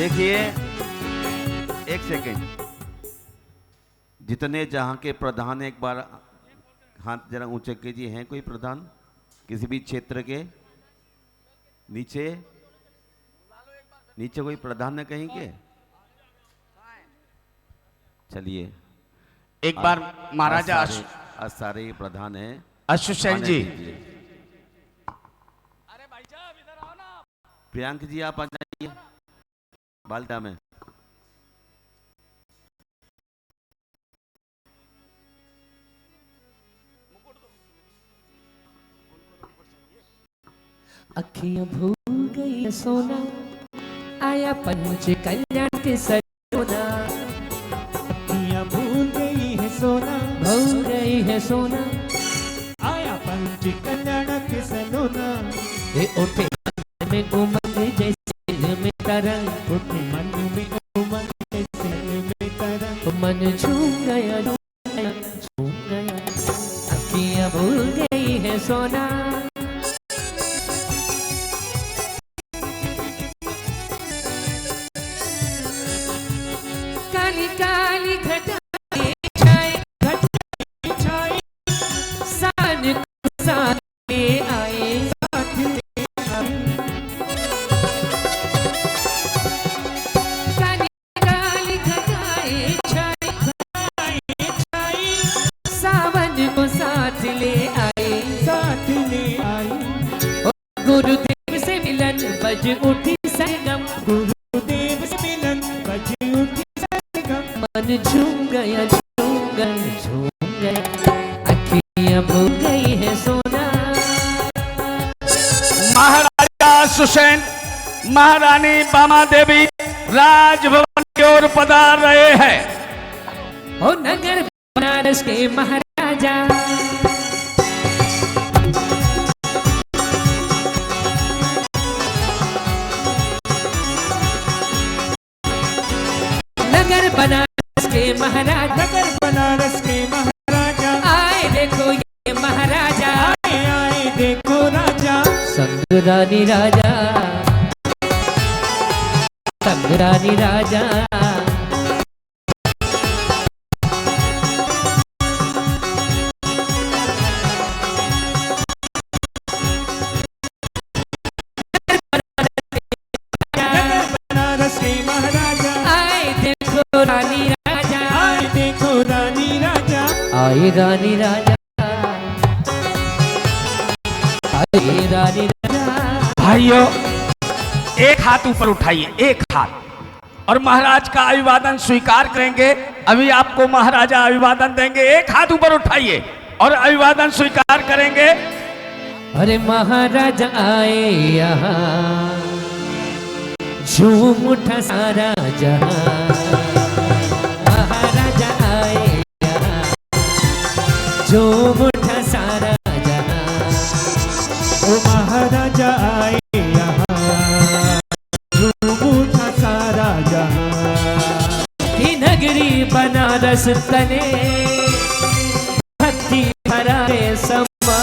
देखिए एक सेकेंड, जितने जहां के प्रधान एक बार हाथ जरा ऊंचे कीजिए। हैं कोई प्रधान किसी भी क्षेत्र के? नीचे नीचे कोई प्रधान है कहीं के? चलिए एक बार महाराजा आज सारे प्रधान हैं। अशुसेन जी, अरे भाई साहब इधर आओ ना। प्रियांक जी आप आ जाइए बाल्टा में। अखियां भूल गई सोना, आया पंच कल्याण के सरोना। अखियां भूल गई है सोना, भूल गई है सोना, आया पंच कल्याण के सलोना। ये उठे मन में उमंग जैसे दिल में तरंग, उठे मन में उमंग जैसे दिल में तरंग। मन झूम गया झूम गया। अखियां भूल गई है सोना, काली काली घटाएं छाए, सान को साथ ले आए। काली काली घटाएं छाए, सावन को साथ ले आए। साथ ले आई गुरुदेव से मिलन बज उठी सरगम, गुरुदेव से मिलन बज उठी सरगम। मन झूम गया झूम गया झूम गया। अखियां भूल गई है सोना। महाराजा सुसैन महारानी बामा देवी राजभवन की ओर पधार रहे हैं। ओ नगर बनारस के महाराजा, नगर बनारस के महाराजा, नगर बनारस के महाराजा। आए देखो ये महाराजा, आए आए देखो राजा। संग रानी राजा, संग रानी राजा। नगर बनारस के महाराजा। आए देखो रानी राजा, आए देखो रानी राजा। आए रानी राजा, आए रानी राजा। भाइयों एक हाथ ऊपर उठाइए, एक हाथ, और महाराज का अभिवादन स्वीकार करेंगे। अभी आपको महाराजा अभिवादन देंगे। एक हाथ ऊपर उठाइए और अभिवादन स्वीकार करेंगे। अरे महाराजा आए यहाँ, झूम उठा सारा जहां। महाराजा आए यहाँ, झूम उठा सारा जहां। ओ महाराजा आए यहाँ, झूम उठा सारा जहां। की नगरी बनारस तने, भक्ति भरा है समा।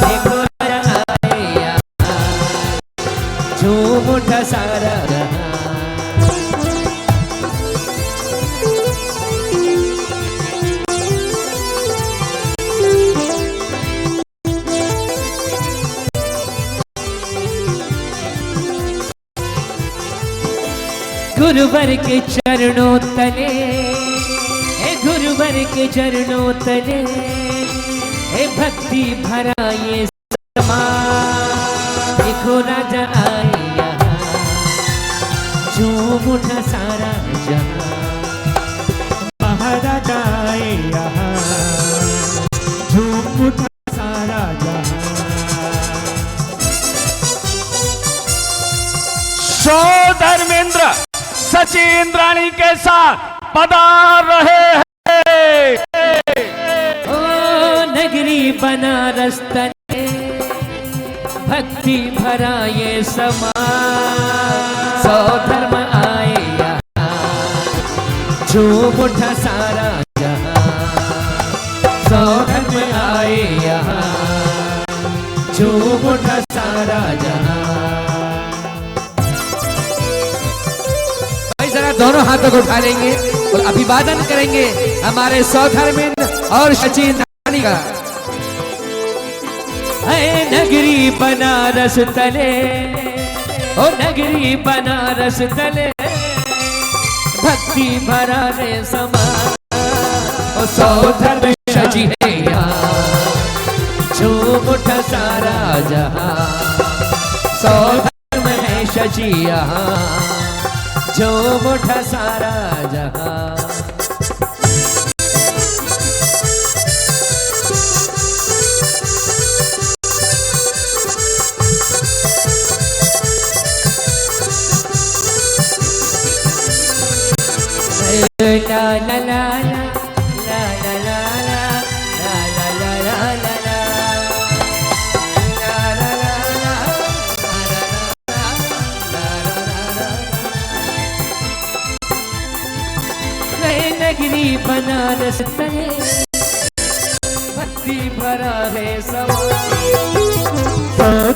देखो राजा आए यहाँ, झूम उठा सारा जहां। गुरुवर के चरणों तले, हे गुरुवर के चरणों तले, हे भक्ति भरा ये समा। देखो राजा आए यहाँ, झूम उठा सारा जहां। महाराजा आए यहाँ, झूम उठा सारा जहां। सो धर्मेंद्र सचिंद्राणी के साथ पधार रहे हैं। ओ नगरी बनारस तने, भक्ति भरा ये समा। सौ धर्म आए यहाँ, झूम उठा सारा जहां। सौ धर्म आए यहाँ, झूम उठा सारा जहां। दोनों हाथों को उठा लेंगे और अभिवादन करेंगे हमारे सौधर्मिंद और सचिन नानी का। है नगरी बनारस तले, ओ नगरी बनारस तले, भक्ति भरा रे समा, ओ सौधर्म सजी है यहाँ, झूम उठा सारा जहां, सौधर्म है सजी यहाँ, झूम उठा सारा जहां। La la la la la la la la la la la la la नगरी बनारस तले, भक्ति भरा है समा,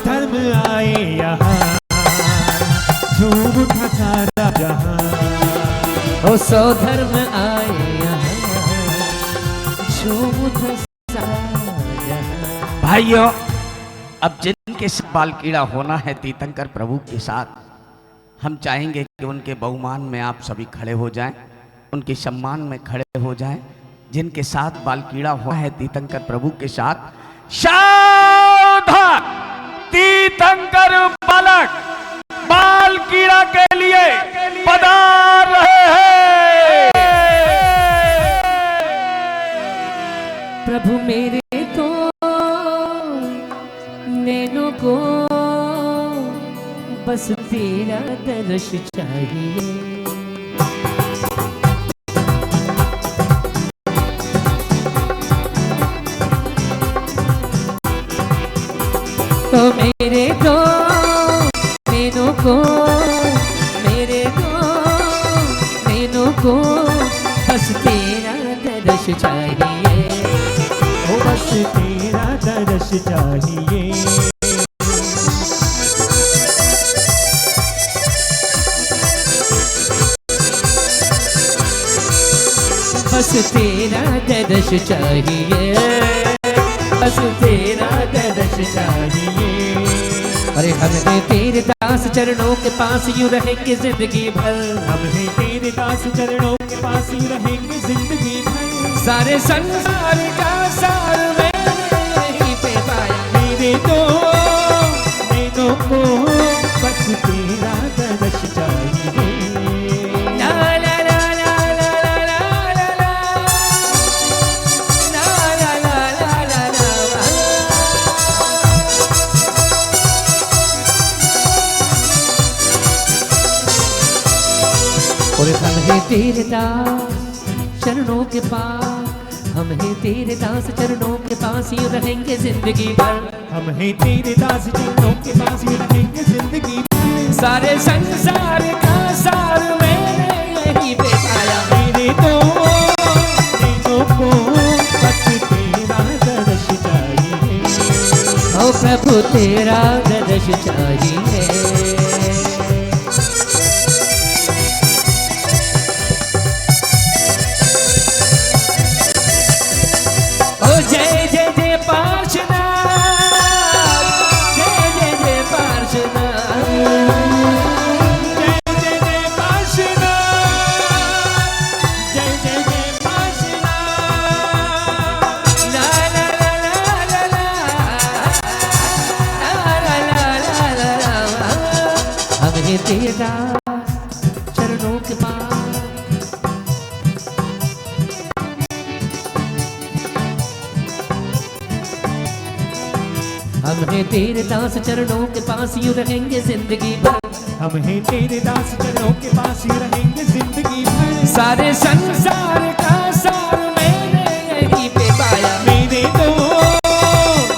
धर्म आए यहाँ, झूम उठा सारा जहां, ओ सौधर्म आए यहाँ, झूम उठा सारा जहां। भाइयों, अब जिनके साथ बाल कीड़ा होना है तीर्थंकर प्रभु के साथ, हम चाहेंगे कि उनके बहुमान में आप सभी खड़े हो जाएं, उनके सम्मान में खड़े हो जाएं। जिनके साथ बाल कीड़ा हुआ है तीर्थंकर प्रभु के साथ, सावधान, तीर्थंकर बालक बाल कीड़ा के लिए पधार रहे हैं। प्रभु मेरे तो नैनों को बस तेरा दर्श चाहिए, तो मेरे तो नैनों को, मेरे तो नैनों को बस तेरा दर्श चाहिए, ओ बस तेरा दर्श चाहिए। बस तेरा दर्श चाहिए, बस तेरा दर्श चाहिए। अरे हमें तेरे दास चरणों के पास यूं रहेंगे जिंदगी भर, हम हैं तेरे दास चरणों के पास ही रहेंगे जिंदगी भर। सारे संसार का सार मैंने ही पे पाया, मेरे तो नैनों को बस तेरा दर्श चाहिए। ला ला ला ला ला ला ला ला ला, ला ला ला ला ला ला। और हम हैं तेरे दास चरणों के पास, हम हैं तेरे दास चरणों के पास यूं रहेंगे जिंदगी भर, हम हैं तेरे दास चरणों के पास ही रहेंगे जिंदगी भर। सारे संसार का सार मैंने यहीं पे पाया, मेरे तो नैनों को बस तेरा दर्श चाहिए। ओ प्रभु तेरा दर्श चाहिए। ओ जय जय जय पार्श्वनाथ, जय जय जय पार्श्वनाथ, जय जय जय पार्श्वनाथ, जय जय जय पार्श्वनाथ। ला ला ला ला ला ला ला ला ला ला। हम हैं तेरे दास चरणों के पास, हम हैं तेरे दास चरणों के पास यूं रहेंगे जिंदगी भर, हम हैं तेरे दास चरणों के पास ही रहेंगे जिंदगी भर। सारे संसार का सार मैंने यहीं पे पाया, मेरे तो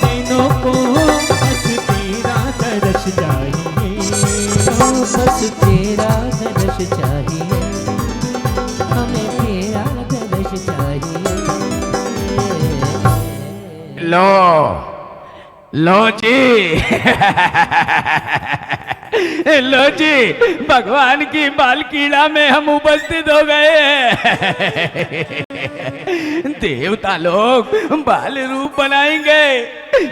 नैनों को बस तेरा दर्श चाहिए। ओ बस तेरा दर्श चाहिए, हमें तेरा दर्श चाहिए। लो लो जी लो जी, भगवान की बाल कीड़ा में हम उपस्थित हो गए हैं। देवता लोग बाल रूप बनाएंगे,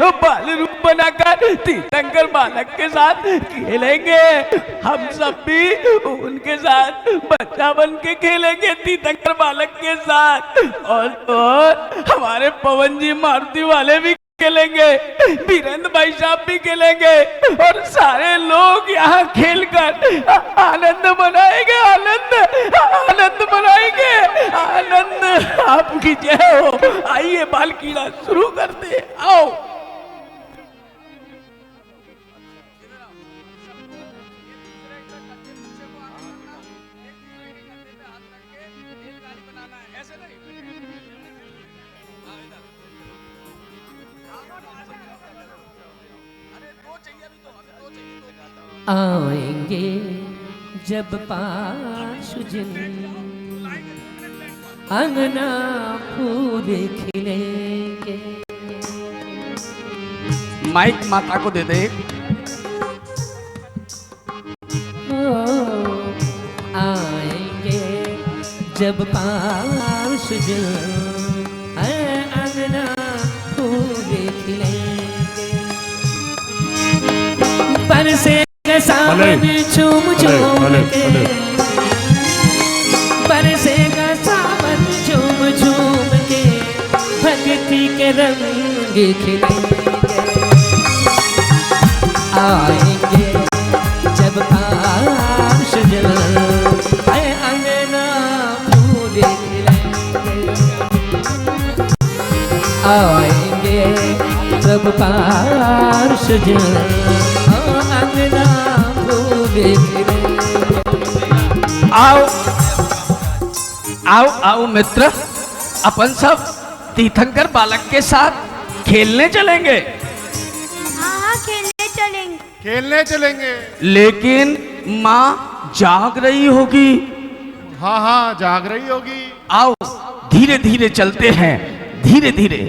बाल रूप बनाकर तीर्थंकर बालक के साथ खेलेंगे। हम सब भी उनके साथ बच्चा बन के खेलेंगे तीर्थंकर बालक के साथ। और हमारे पवन जी मारुति वाले भी खेलेंगे, वीरेंद्र भाई साहब भी खेलेंगे और सारे लोग यहाँ खेलकर आनंद मनाएंगे। आनंद मनाएंगे, आनंद। आपकी जय हो। आइए बाल कीड़ा शुरू करते हैं, आओ। आएंगे जब पाशुजन, अंगना फूल खिलेंगे। माइक माता को दे दे। आएंगे जब पाशुजन, अंगना फूल खिलेंगे। बरसे सावन झूम झूम के, बरसेगा सावन झूम झूम के, भक्ति के रंग खिलेंगे। आएंगे जब पाशुजन, अंगना फूल खिलेंगे। आएंगे जब पाशुजन, अंगना फूल खिलेंगे। आओ आओ आओ मित्र, अपन सब तीर्थंकर बालक के साथ खेलने चलेंगे। हाँ, खेलने चलेंगे। लेकिन माँ जाग रही होगी। हाँ, जाग रही होगी। आओ धीरे धीरे चलते हैं, धीरे धीरे।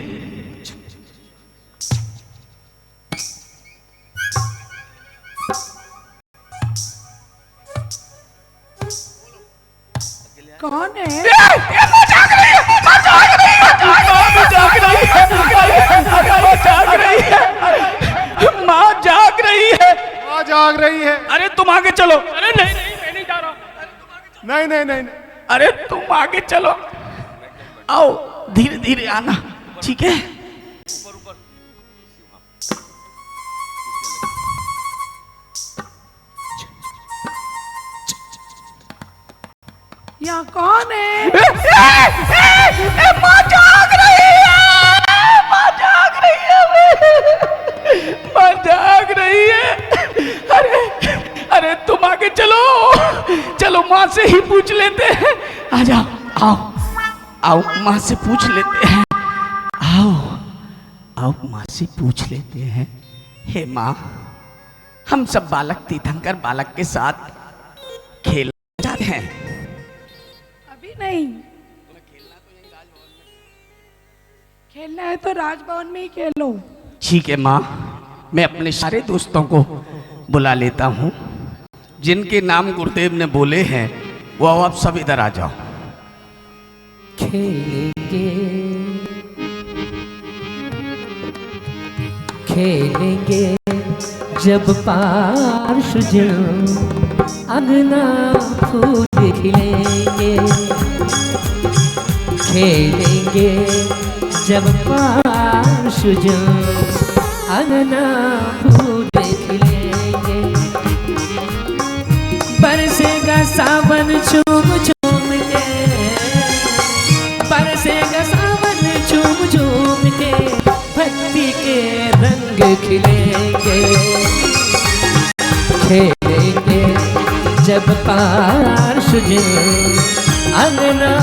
कौन है? माँ जाग रही है, माँ जाग रही है, माँ जाग रही है। माँ जाग रही है। अरे तुम आगे चलो। अरे नहीं नहीं, मैं नहीं जा रहा। नहीं। अरे तुम आगे चलो, आओ धीरे धीरे आना, ठीक है? यहाँ कौन है? माँ जाग रही है, माँ जाग रही है, माँ जाग रही है। अरे तुम आगे चलो, चलो माँ से ही पूछ लेते हैं। आ जाओ, आओ आओ माँ से पूछ लेते हैं। आओ आओ माँ से पूछ लेते हैं। हे माँ, हम सब बालक तीर्थंकर बालक के साथ खेलना चाहते हैं। अभी नहीं, खेलना है तो राजभवन में ही खेलो। ठीक है माँ, मैं अपने सारे दोस्तों को बुला लेता हूँ। जिनके नाम गुरुदेव ने बोले हैं वो आप सब इधर आ जाओ। खेलेंगे खेलेंगे जब पाशुजन, अंगना फूल खिलेंगे। खेलेंगे जब पाशुजन, अंगना फूल खिलेंगे। बरसेगा सावन झूम झूम के, बरसेगा सावन झूम झूम के, भक्ति के रंग खिलेंगे। खेलेंगे जब पाशुजन, अंगना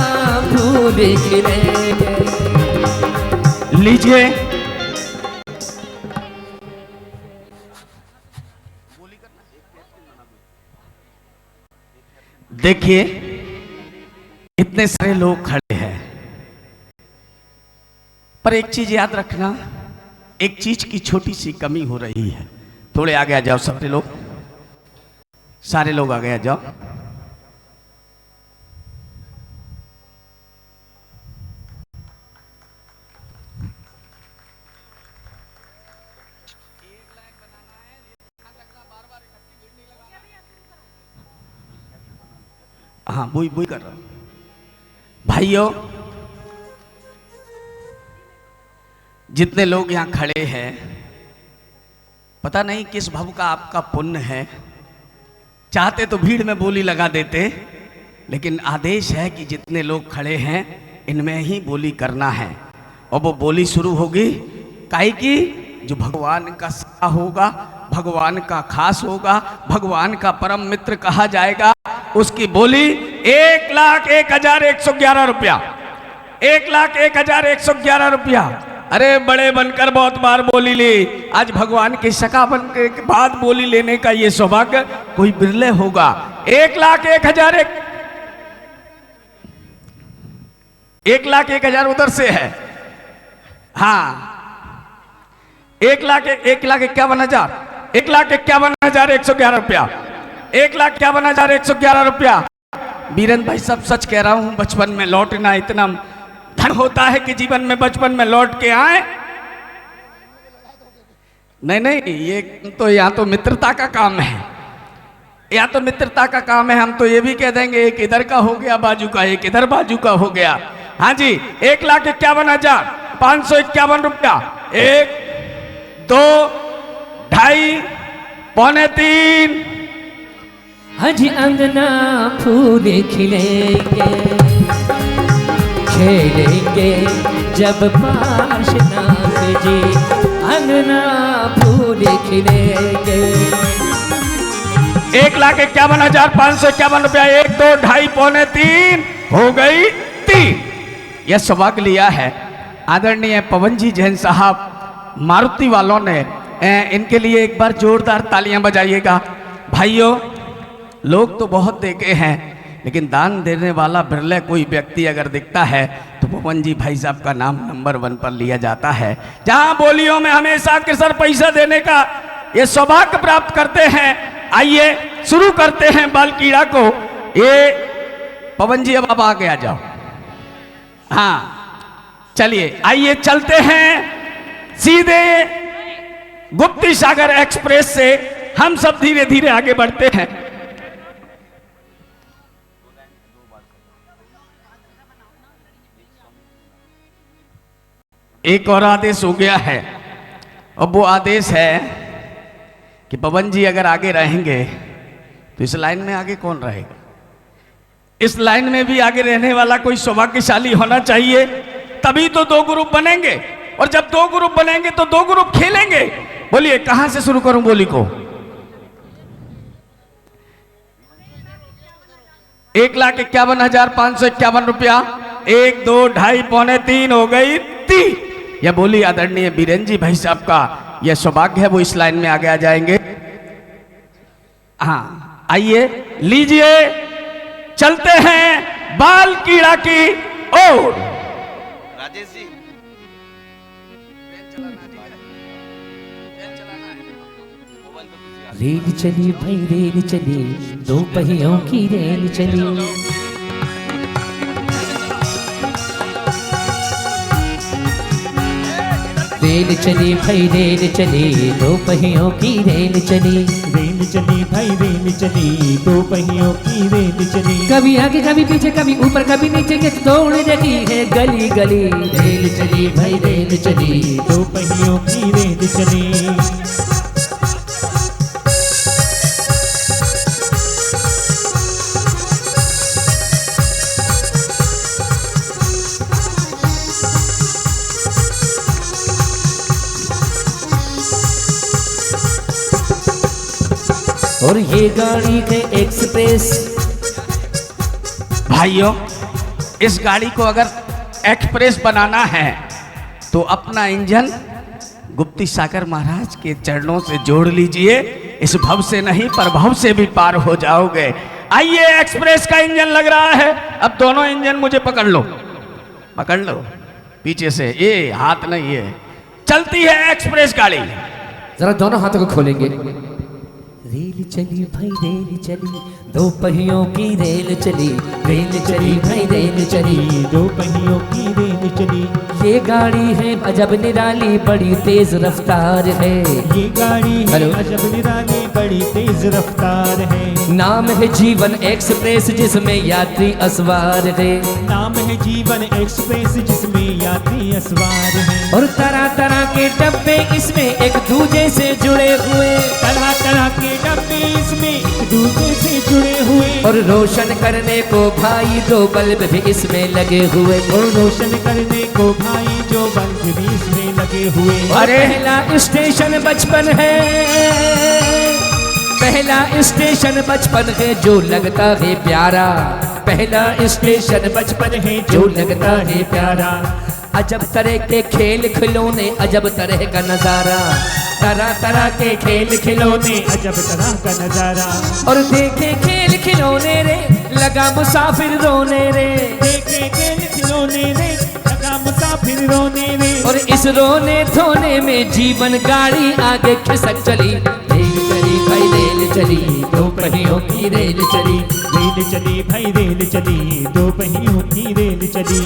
फूल खिलेंगे। लीजिए, देखिए इतने सारे लोग खड़े हैं, पर एक चीज याद रखना, एक चीज की छोटी सी कमी हो रही है। थोड़े आगे आ जाओ सब लोग। सारे लोग आ गए, जाओ। हाँ, बुई बुई कर रहा हूं। भाइयों, जितने लोग यहाँ खड़े हैं, पता नहीं किस भव का आपका पुण्य है। चाहते तो भीड़ में बोली लगा देते, लेकिन आदेश है कि जितने लोग खड़े हैं इनमें ही बोली करना है। और वो बोली शुरू होगी काहे की, जो भगवान का सखा होगा, भगवान का खास होगा, भगवान का परम मित्र कहा जाएगा, उसकी बोली 1,01,111 रुपया। 1,01,111 रुपया। अरे बड़े बनकर बहुत बार बोली ली, आज भगवान के सखा बन के बाद बोली लेने का ये सौभाग्य कोई बिरले होगा। 1,01,000 उधर से है। हाँ, 1,51,000 1,51,111 रुपया। 1,51,111 रुपया। बीरेंद्र भाई सब सच कह रहा हूं, बचपन में लौटना इतना धन होता है कि जीवन में बचपन में लौट के आए। नहीं, ये तो यहाँ तो मित्रता का काम है, या तो मित्रता का काम है। हम तो ये भी कह देंगे एक इधर का हो गया बाजू का, एक इधर बाजू का हो गया। हाँ जी, 1,51,551 रुपया। 1, 2, 2.5, पौने 3। हज अंगना फूल खिलेंगे, खेलेंगे जब पाशनाथ जी, अंगना फूल खिलेंगे। 1,51,551 रुपया। 1, 2, 2.5, पौने 3 हो गई 3। यह सौभाग्य लिया है आदरणीय पवन जी जैन साहब मारुति वालों ने। इनके लिए एक बार जोरदार तालियां बजाइएगा। भाइयों, लोग तो बहुत देखे हैं, लेकिन दान देने वाला बिरले कोई व्यक्ति अगर दिखता है तो पवन जी भाई साहब का नाम नंबर 1 पर लिया जाता है। जहां बोलियों में हमेशा के सर पैसा देने का ये सौभाग्य प्राप्त करते हैं। आइए शुरू करते हैं बाल कीड़ा को। ये पवन जी अब आप आगे आ जाओ। हाँ चलिए, आइए चलते हैं सीधे गुप्ती सागर एक्सप्रेस से। हम सब धीरे धीरे आगे बढ़ते हैं। एक और आदेश हो गया है, अब वो आदेश है कि पवन जी अगर आगे रहेंगे तो इस लाइन में आगे कौन रहेगा? इस लाइन में भी आगे रहने वाला कोई सौभाग्यशाली होना चाहिए, तभी तो 2 ग्रुप बनेंगे। और जब 2 ग्रुप बनेंगे तो 2 ग्रुप खेलेंगे। बोलिए कहां से शुरू करूं बोली को? 1,51,551 रुपया। 1, 2, 2.5, पौने 3 हो गई 3। यह बोली आदरणीय बीरेंद्र जी भाई साहब का यह सौभाग्य है, वो इस लाइन में आगे आ जाएंगे। हाँ आइए, लीजिए, चलते हैं बाल कीड़ा की ओर। राजेश जी, रेल चली भाई रेल चली, 2 पहियों की रेल चली। रेल चली भाई रेल चली, 2 पहियों की रेल चली। रेल चली भाई रेल चली, 2 पहियों की रेल चली। कभी आगे कभी पीछे, कभी ऊपर कभी नीचे, के दौड़ रही है गली गली। रेल चली भाई रेल चली, 2 पहियों की रेल चली। और ये गाड़ी है एक्सप्रेस। भाइयों, इस गाड़ी को अगर एक्सप्रेस बनाना है तो अपना इंजन गुप्ती सागर महाराज के चरणों से जोड़ लीजिए। इस भव से नहीं पर भव से भी पार हो जाओगे। आइए, एक्सप्रेस का इंजन लग रहा है। अब दोनों इंजन मुझे पकड़ लो, पकड़ लो पीछे से, ये हाथ नहीं है। चलती है एक्सप्रेस गाड़ी। जरा दोनों हाथों को खोलेंगे। रेल चली भाई रेल चली, दो पहियों की रेल चली, रेल चली भाई रेल चली, दो पहियों की रेल चली। ये गाड़ी है अजब निराली, बड़ी तेज रफ्तार है, ये गाड़ी है हेलो। अजब निराली, बड़ी तेज रफ्तार है। नाम है जीवन एक्सप्रेस जिसमें यात्री असवार है, नाम है जीवन एक्सप्रेस जिसमें यात्री असवार है। और तरह तरह के डब्बे इसमें एक दूजे से जुड़े हुए, तरह तरह के डब्बे इसमें एक दूसरे से जुड़े हुए। और रोशन करने को भाई दो बल्ब भी इसमें लगे हुए, और रोशन करने को भाई जो बल्ब भी इसमें लगे हुए। अरे पहला स्टेशन बचपन है, पहला स्टेशन बचपन है जो लगता है प्यारा, पहला स्टेशन बचपन है जो लगता है प्यारा। अजब तरह के खेल खिलौने, अजब तरह का नजारा, तरह तरह के खेल खिलौने, अजब तरह का नजारा। और देखे खेल खिलौने रे लगा मुसाफिर रोने रे, देखे खेल खिलौने रे लगा मुसाफिर रोने रे। और इस रोने धोने में जीवन गाड़ी आगे खिसक चली, रेल चली भाई रेल चली, दो पहियों की रेल चली। रेल चली भाई रेल चली, दो पहियों की रेल चली।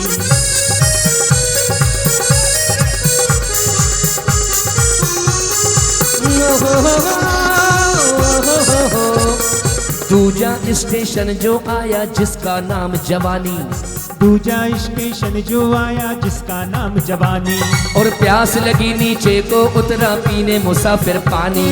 दूजा स्टेशन जो आया जिसका नाम जवानी, दूजा स्टेशन जो आया जिसका नाम जवानी। और प्यास लगी नीचे को उतरा पीने मुसाफिर पानी,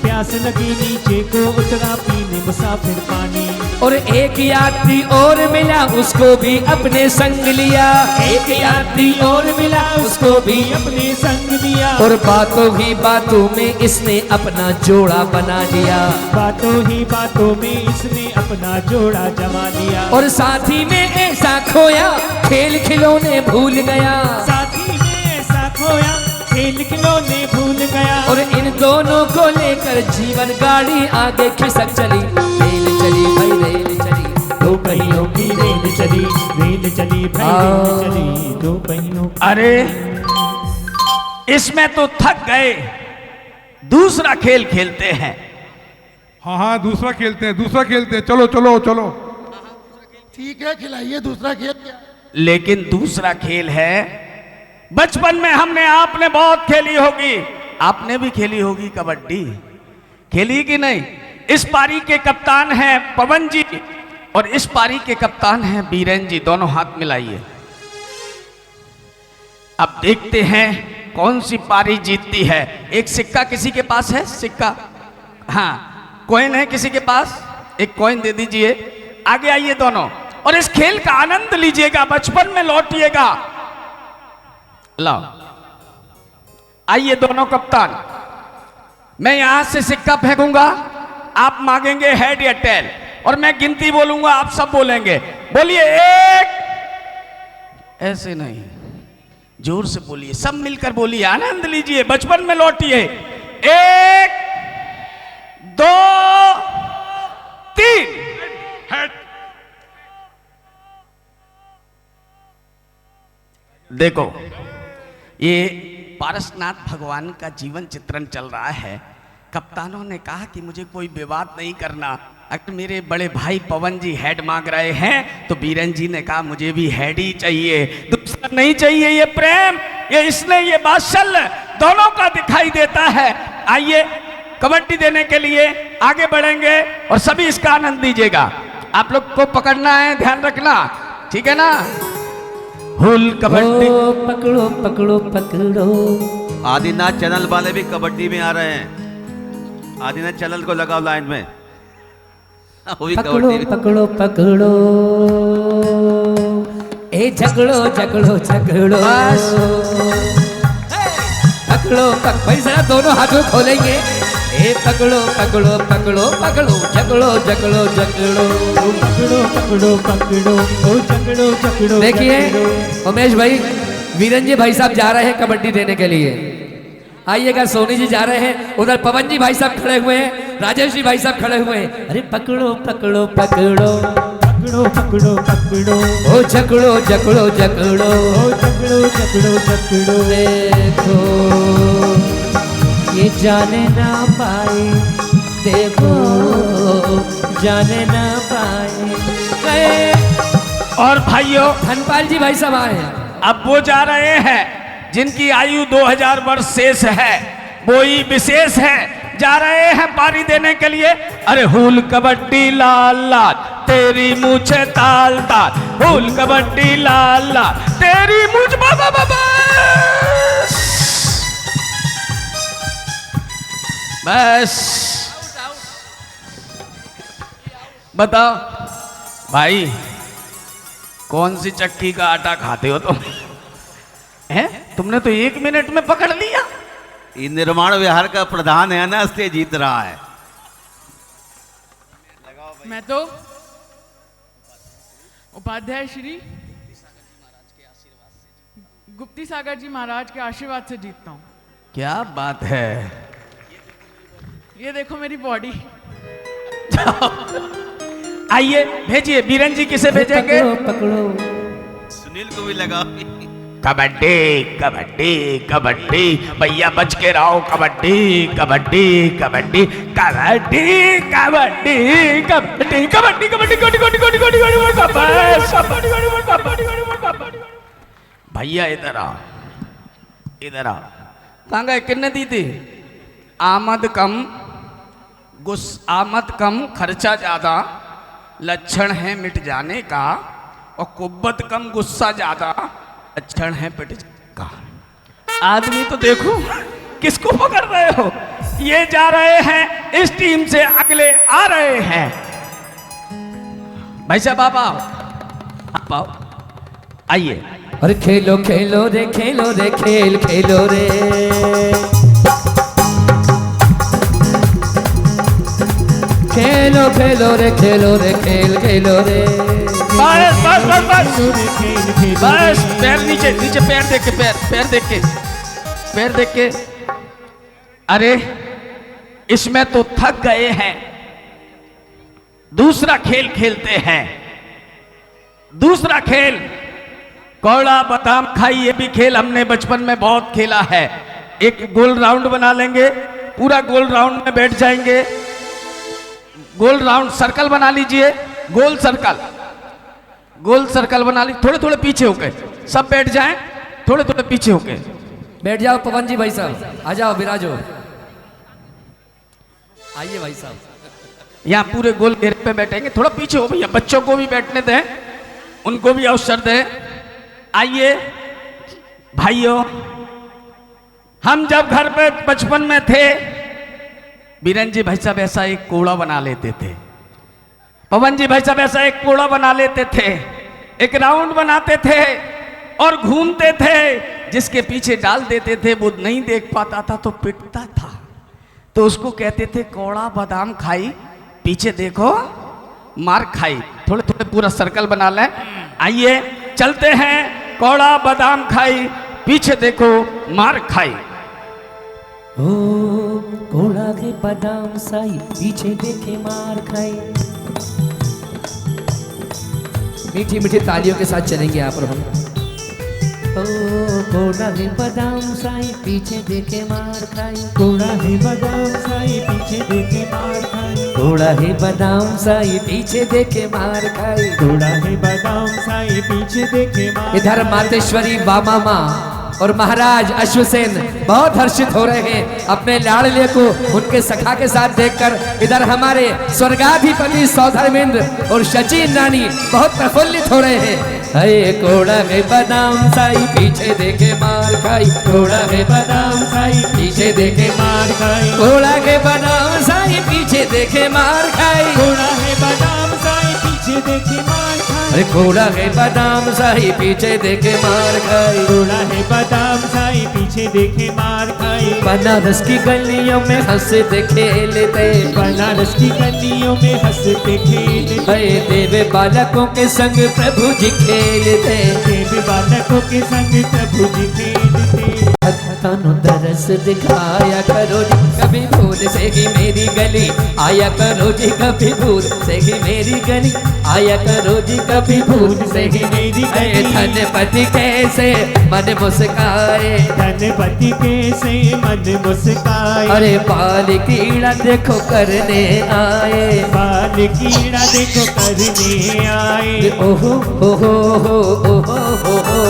प्यास लगी नीचे को उतरा पीने मुसाफिर पानी। और एक यात्री और मिला उसको भी अपने संग लिया, एक यात्री और मिला उसको भी अपने संग लिया। और बातों ही बातों में इसने अपना जोड़ा बना लिया, बातों ही बातों में इसने अपना जोड़ा जमा लिया। और साथी में ऐसा खोया खेल खिलौने भूल गया, साथी में ऐसा खोया खेल खिलौने भूल गया। और इन दोनों को लेकर जीवन गाड़ी आगे खिसक चली, रेल चली भाई रेल चली, दो पहियों की रेल चली, रेल चली भाई रेल चली, दो पहियों। अरे इसमें तो थक गए, दूसरा खेल खेलते हैं। हाँ हाँ दूसरा खेलते हैं, दूसरा खेलते हैं, चलो चलो चलो। ठीक है, खिलाइए दूसरा खेल। लेकिन दूसरा खेल है बचपन में हमने आपने बहुत खेली होगी, आपने भी खेली होगी कबड्डी, खेली कि नहीं? इस पारी के कप्तान हैं पवन जी और इस पारी के कप्तान हैं बीरेन जी, दोनों हाथ मिलाइए। अब देखते हैं कौन सी पारी जीतती है। एक सिक्का किसी के पास है? सिक्का, हाँ कॉइन है किसी के पास? एक कॉइन दे दीजिए। आगे आइए दोनों और इस खेल का आनंद लीजिएगा, बचपन में लौटिएगा। लाओ आइए दोनों कप्तान, मैं यहां से सिक्का फेंकूंगा, आप मांगेंगे हेड या टेल और मैं गिनती बोलूंगा, आप सब बोलेंगे। बोलिए एक, ऐसे नहीं, जोर से बोलिए, सब मिलकर बोलिए, आनंद लीजिए, बचपन में लौटिए। एक, दो, तीन। देखो ये पारसनाथ भगवान का जीवन चित्रण चल रहा है। कप्तानों ने कहा कि मुझे कोई विवाद नहीं करना, अगर मेरे बड़े भाई पवन जी हेड मांग रहे हैं तो बीरेन जी ने कहा मुझे भी हेड ही चाहिए, दूसरा नहीं चाहिए। ये प्रेम, ये इसने, ये बात्सल्य दोनों का दिखाई देता है। आइए कबड्डी देने के लिए आगे बढ़ेंगे और सभी इसका आनंद लीजिएगा। आप लोग को पकड़ना है, ध्यान रखना, ठीक है ना? हुल कबड्डी। पकड़ो पकड़ो पकड़ो। आदिनाथ चैनल वाले भी कबड्डी में आ रहे हैं, आदिनाथ चैनल को लगाओ लाइन में। वो भी पकड़ो कबड्डी में। पकड़ो पकड़ो, ए झगड़ो झगड़ो झगड़ो, पकड़ो भाई जरा दोनों हाथों खोलेंगे। ए पकड़ो पकड़ो पकड़ो पकड़ो, झगड़ो झगड़ो झगड़ो, पकड़ो पकड़ो पकड़ो, ओ झगड़ो झगड़ो। देखिए उमेश भाई, वीरन जी भाई साहब जा रहे हैं कबड्डी देने के लिए, आइएगा। सोनी जी जा रहे हैं, उधर पवन जी भाई साहब खड़े हुए हैं, राजेश जी भाई साहब खड़े हुए हैं। अरे पकड़ो पकड़ो पकड़ो, पकड़ो पकड़ो पकड़ो, ओ झगड़ो झगड़ो झगड़ो, ओ झगड़ो झगड़ो झगड़ो। देखो ये जाने ना पाए देखो जाने ना पाए गए। और भाइयों, धनपाल जी भाई साहब आए हैं। अब वो जा रहे हैं जिनकी आयु 2000 वर्ष शेष है, वो ही विशेष है, जा रहे हैं पारी देने के लिए। अरे हुल कबड्डी लाल लाल तेरी मूछे ताल ताल, हुल कबड्डी लाल लाल तेरी मूछ बाबा बाबा। बस बताओ भाई, कौन सी चक्की का आटा खाते हो तुम? हैं? तुमने तो 1 मिनट में पकड़ लिया। ये निर्माण विहार का प्रधान है ना, इसलिए जीत रहा है। मैं तो उपाध्याय श्री गुप्ती सागर जी महाराज के आशीर्वाद से जीतता हूँ। क्या बात है। ये देखो मेरी बॉडी। आइए भेजिए, बीरन जी किसे भेजेंगे? पकड़ो सुनील को भी लगा। कबड्डी कबड्डी कबड्डी, भैया बच के रहो। कबड्डी कबड्डी कबड्डी कबड्डी कबड्डी कबड्डी कबड्डी कबड्डी कबड्डी। भैया इधर आओ, इधर आओ। कहाँ गए? किन्ने दी थी? आमद कम आमद कम खर्चा ज्यादा, लक्षण है मिट जाने का, और कुब्बत कम गुस्सा ज्यादा, लक्षण है पिट का। आदमी तो देखो किसको पकड़ रहे हो। ये जा रहे हैं इस टीम से, अगले आ रहे हैं। भाई साहब आप आओ, आइए। अरे खेलो खेलो रे खेलो रे खेल खेलो रे, खेलो खेलो रे खेलो रे खेल खेलो रे। बस बस बस बस बस, पैर नीचे नीचे, पैर देख के, पैर देख के, पैर देख के। अरे इसमें तो थक गए हैं, दूसरा खेल खेलते हैं। दूसरा खेल कौड़ा बादाम खाई, ये भी खेल हमने बचपन में बहुत खेला है। एक गोल राउंड बना लेंगे, पूरा गोल राउंड में बैठ जाएंगे। गोल राउंड सर्कल बना लीजिए, गोल सर्कल, गोल सर्कल बना लीजिए। थोड़े थोड़े पीछे होके सब बैठ जाएं, थोड़े थोड़े पीछे होके बैठ जाओ। पवन जी भाई साहब आ जाओ, विराजो, आइए भाई साहब। यहाँ पूरे गोल घेरे पे बैठेंगे। थोड़ा पीछे हो भैया, बच्चों को भी बैठने दें, उनको भी अवसर दें। आइए भाइयों, हम जब घर पे बचपन में थे, बीरन जी भाई साहब ऐसा एक कोड़ा बना लेते थे, पवन जी भाई साहब ऐसा एक कोड़ा बना लेते थे, एक राउंड बनाते थे और घूमते थे। जिसके पीछे डाल देते थे वो नहीं देख पाता था तो पिटता था, तो उसको कहते थे कोड़ा बादाम खाई, पीछे देखो मार खाई। थोड़े थोड़े पूरा सर्कल बना लें। आइए चलते हैं। कोड़ा बादाम खाई, पीछे देखो मार खाई। ओ कोड़ा के बादाम साई, पीछे देखे मार खाई। मीठी मीठी तालियों के साथ चलेंगे यहाँ पर हम। ओ कोड़ा के बादाम साई, पीछे देखे मार खाई। कोड़ा है बादाम साई, पीछे देखे मार खाई। कोड़ा है बादाम साई, पीछे देखे मार खाई। कोड़ा है बादाम साई, पीछे देखे मार। इधर मातेश्वरी बामा माँ और महाराज अश्वसेन बहुत हर्षित हो रहे हैं अपने लाडले को उनके सखा के साथ देखकर। इधर हमारे स्वर्गाधिपति सौधर्मेंद्र और सचिन रानी बहुत प्रफुल्लित हो रहे हैं। अरे कोड़ा में बादाम साई, पीछे देखे मार खाई। कोड़ा में बादाम साई, पीछे देखे मार खाई। कोड़ा के बादाम साई, पीछे देखे मार खाई। कोड़ा है बादाम साई, पीछे देखे मार खाई। अरे कोड़ा है बादाम साई, पीछे देखे मार खाई। कोड़ा है बादाम साई, पीछे देखे मार खाई। बनारस की गलियों में हंसते खेलते, बनारस की गलियों में हंसते खेलते। अरे देव बालकों के संग प्रभु जी खेलते। देव बालकों के संग प्रभु जी खेलते। तनु दरस दिखाया करो जी कभी भूल से ही मेरी गली आया करो जी कभी भूल से ही मेरी गली आया करो जी कभी भूल से ही मेरी गली धनपति कैसे मन मुस्काए धनपति कैसे मन मुस्काए अरे बाल कीड़ा देखो करने आए बाल कीड़ा देखो करने आए ओहो ओहो ओहो ओहो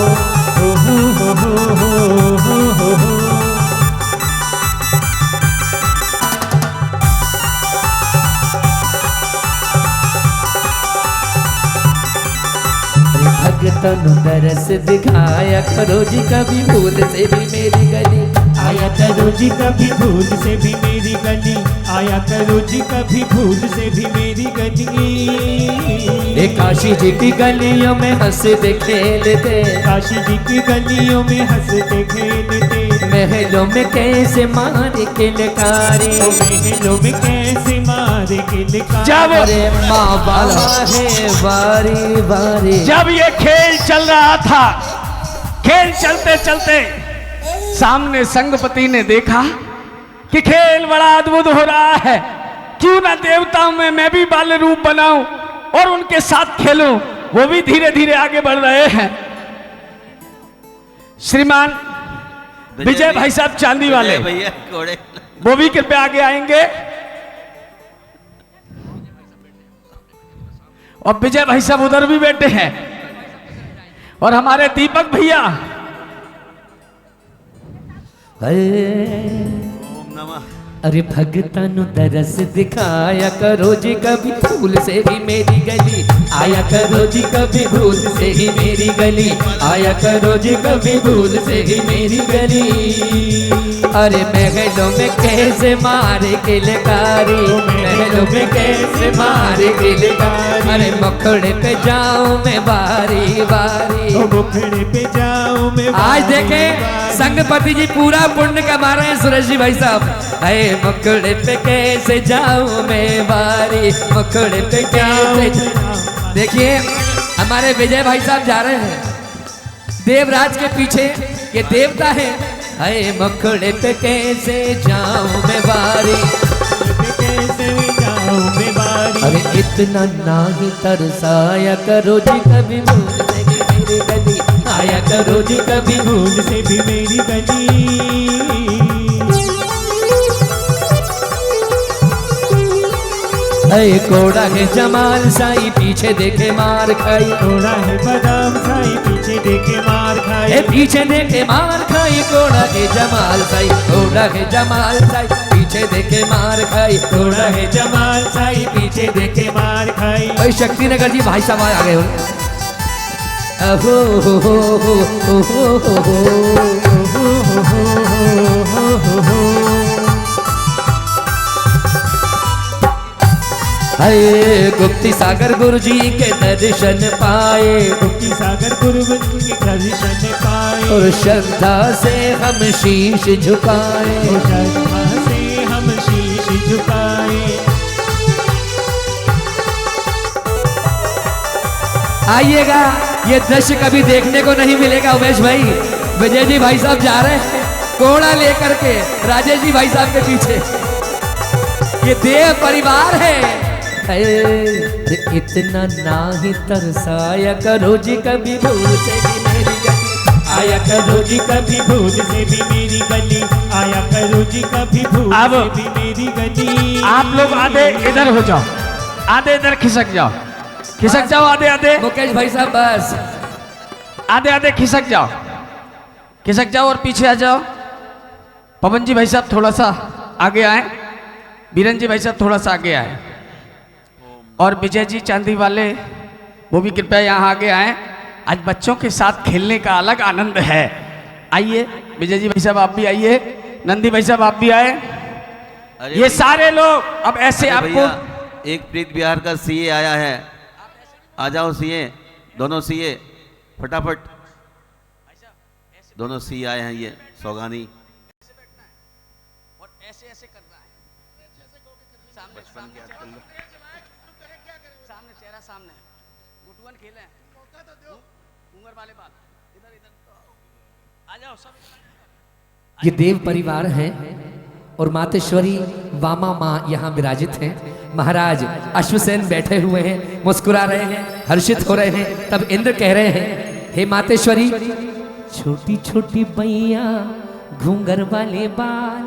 भगतनु दरस दिखाया करो जी कभी भूल से भी मेरी गली आया करो जी कभी भूल से भी मेरी गली आया करो जी कभी भूल से भी मेरी गली काशी जी की गलियों में हंसते खेलते काशी जी की गलियों में हंसते खेलते महलों में कैसे मारे किलकारी महलों में कैसे मारे किलकारी जब अरे माँ बाला है बारी बारी जब ये खेल चल रहा था, खेल चलते चलते सामने संगपति ने देखा कि खेल बड़ा अद्भुत हो रहा है, क्यों ना देवताओं में मैं भी बाल रूप बनाऊं और उनके साथ खेलूं। वो भी धीरे धीरे आगे बढ़ रहे हैं। श्रीमान विजय भाई साहब चांदी वाले भैया घोड़े वो भी कृपया आगे आएंगे। और विजय भाई साहब उधर भी बैठे हैं और हमारे दीपक भैया ओम नमः। अरे भगतनु दरस दिखाया करो जी कभी भूल से ही मेरी गली आया करो जी कभी भूल से ही मेरी गली आया करो जी कभी भूल से ही मेरी गली अरे महलों में कैसे मारे किलकारी महलों में कैसे मारे किलकारी अरे मुखड़े पे जाऊं मैं बारी बारी मुखड़े पे जाऊं मैं आज देखें संगपति जी पूरा पुण्य कमा रहे हैं सुरेश जी भाई साहब। अरे मुखड़े पे कैसे जाऊं मैं बारी मुखड़े पे कैसे देखिए हमारे विजय भाई साहब जा रहे हैं देवराज के पीछे, ये देवता है। अरे मुखड़े पे कैसे जाऊं मैं बारी कैसे जाऊं मैं बारी अरे इतना ना ही तरसाया करो जी कभी भूल से भी मेरी गली आया करो जी कभी भूल से भी मेरी गली अरे कोड़ा है जमाल साई पीछे देखे मार खाई कोड़ा है बादाम साई पीछे देखे मार खाए पीछे देखे मार खाई कोड़ा है जमाल साई कोड़ा है जमाल साई पीछे देखे मार खाई कोड़ा है जमाल साई पीछे देखे मार खाई भाई शक्ति नगर जी भाई साहब आ गए हो अहो हो हो हो हो हो हो अरे गुप्ती सागर गुरु जी के दर्शन पाए गुप्ती सागर गुरु के दर्शन पाए और श्रद्धा से हम शीश झुकाए और श्रद्धा से हम शीश झुकाए आइएगा, ये दृश्य कभी देखने को नहीं मिलेगा। उमेश भाई विजय जी भाई साहब जा रहे हैं कोड़ा लेकर के राजेश जी भाई साहब के पीछे, ये देव परिवार है। इतना ना ही तरसाया करो जी कभी भूल से भी मेरी गली आया करो जी कभी भूल से भी मेरी गली आया करो जी कभी भूल से भी मेरी गली। आप लोग आधे इधर हो जाओ, आधे इधर खिसक जाओ आधे आधे। मुकेश भाई साहब बस आधे आधे खिसक जाओ और पीछे आ जाओ। पवन जी भाई साहब थोड़ा सा आगे आए, बीरन जी भाई साहब थोड़ा सा आगे आए, और विजय जी चांदी वाले वो भी कृपया यहाँ आगे आए। आज बच्चों के साथ खेलने का अलग आनंद है। आइए विजय जी भाई साहब आप भी आइए, नंदी भाई साहब आप भी आए। ये सारे लोग अब ऐसे आपको एक प्रीत बिहार का सीए आया है, आ जाओ सीए, दोनों सीए फटाफट, दोनों सीए आए हैं। ये सौगानी ऐसे ऐसे करना है, सामने चेहरा सामने, गुटुअन खेले उंगर वाले बाल, इधर इधर आ जाओ सब। ये देव परिवार है और मातेश्वरी वामा माँ यहाँ विराजित हैं। महाराज अश्वसेन बैठे हुए हैं, मुस्कुरा रहे हैं, हर्षित हो रहे हैं। तब इंद्र कह रहे हैं, हे मातेश्वरी, छोटी छोटी बैया घूंगर वाले बाल,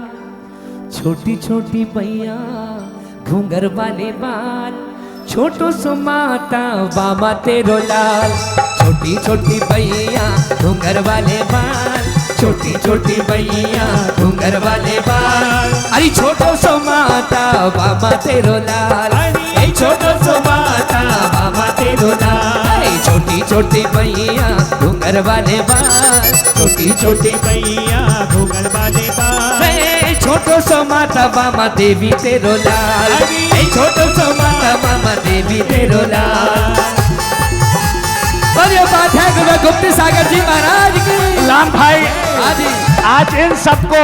छोटी छोटी बैया घूंगर वाले बाल, छोटो सो माता बाबा तेरो लाल। छोटी छोटी बैया घूंगर वाले बाल, छोटी छोटी बैया घूंगर वाले बाल, अरे छोटो सो माता बाबा तेरो लाल, अरे छोटो सो माता बाबा तेरो लाल। छोटी छोटी बैया घूंगर वाले बाल, छोटी छोटी बैया घूंगर वाले बाल, छोटो सो माता बाबा देवी तेरो लाल, छोटो सो माता बाबा देवी तेरो लाल। और ये बात है गुरु गुप्त सागर जी महाराज की। राम भाई, जी आज इन सबको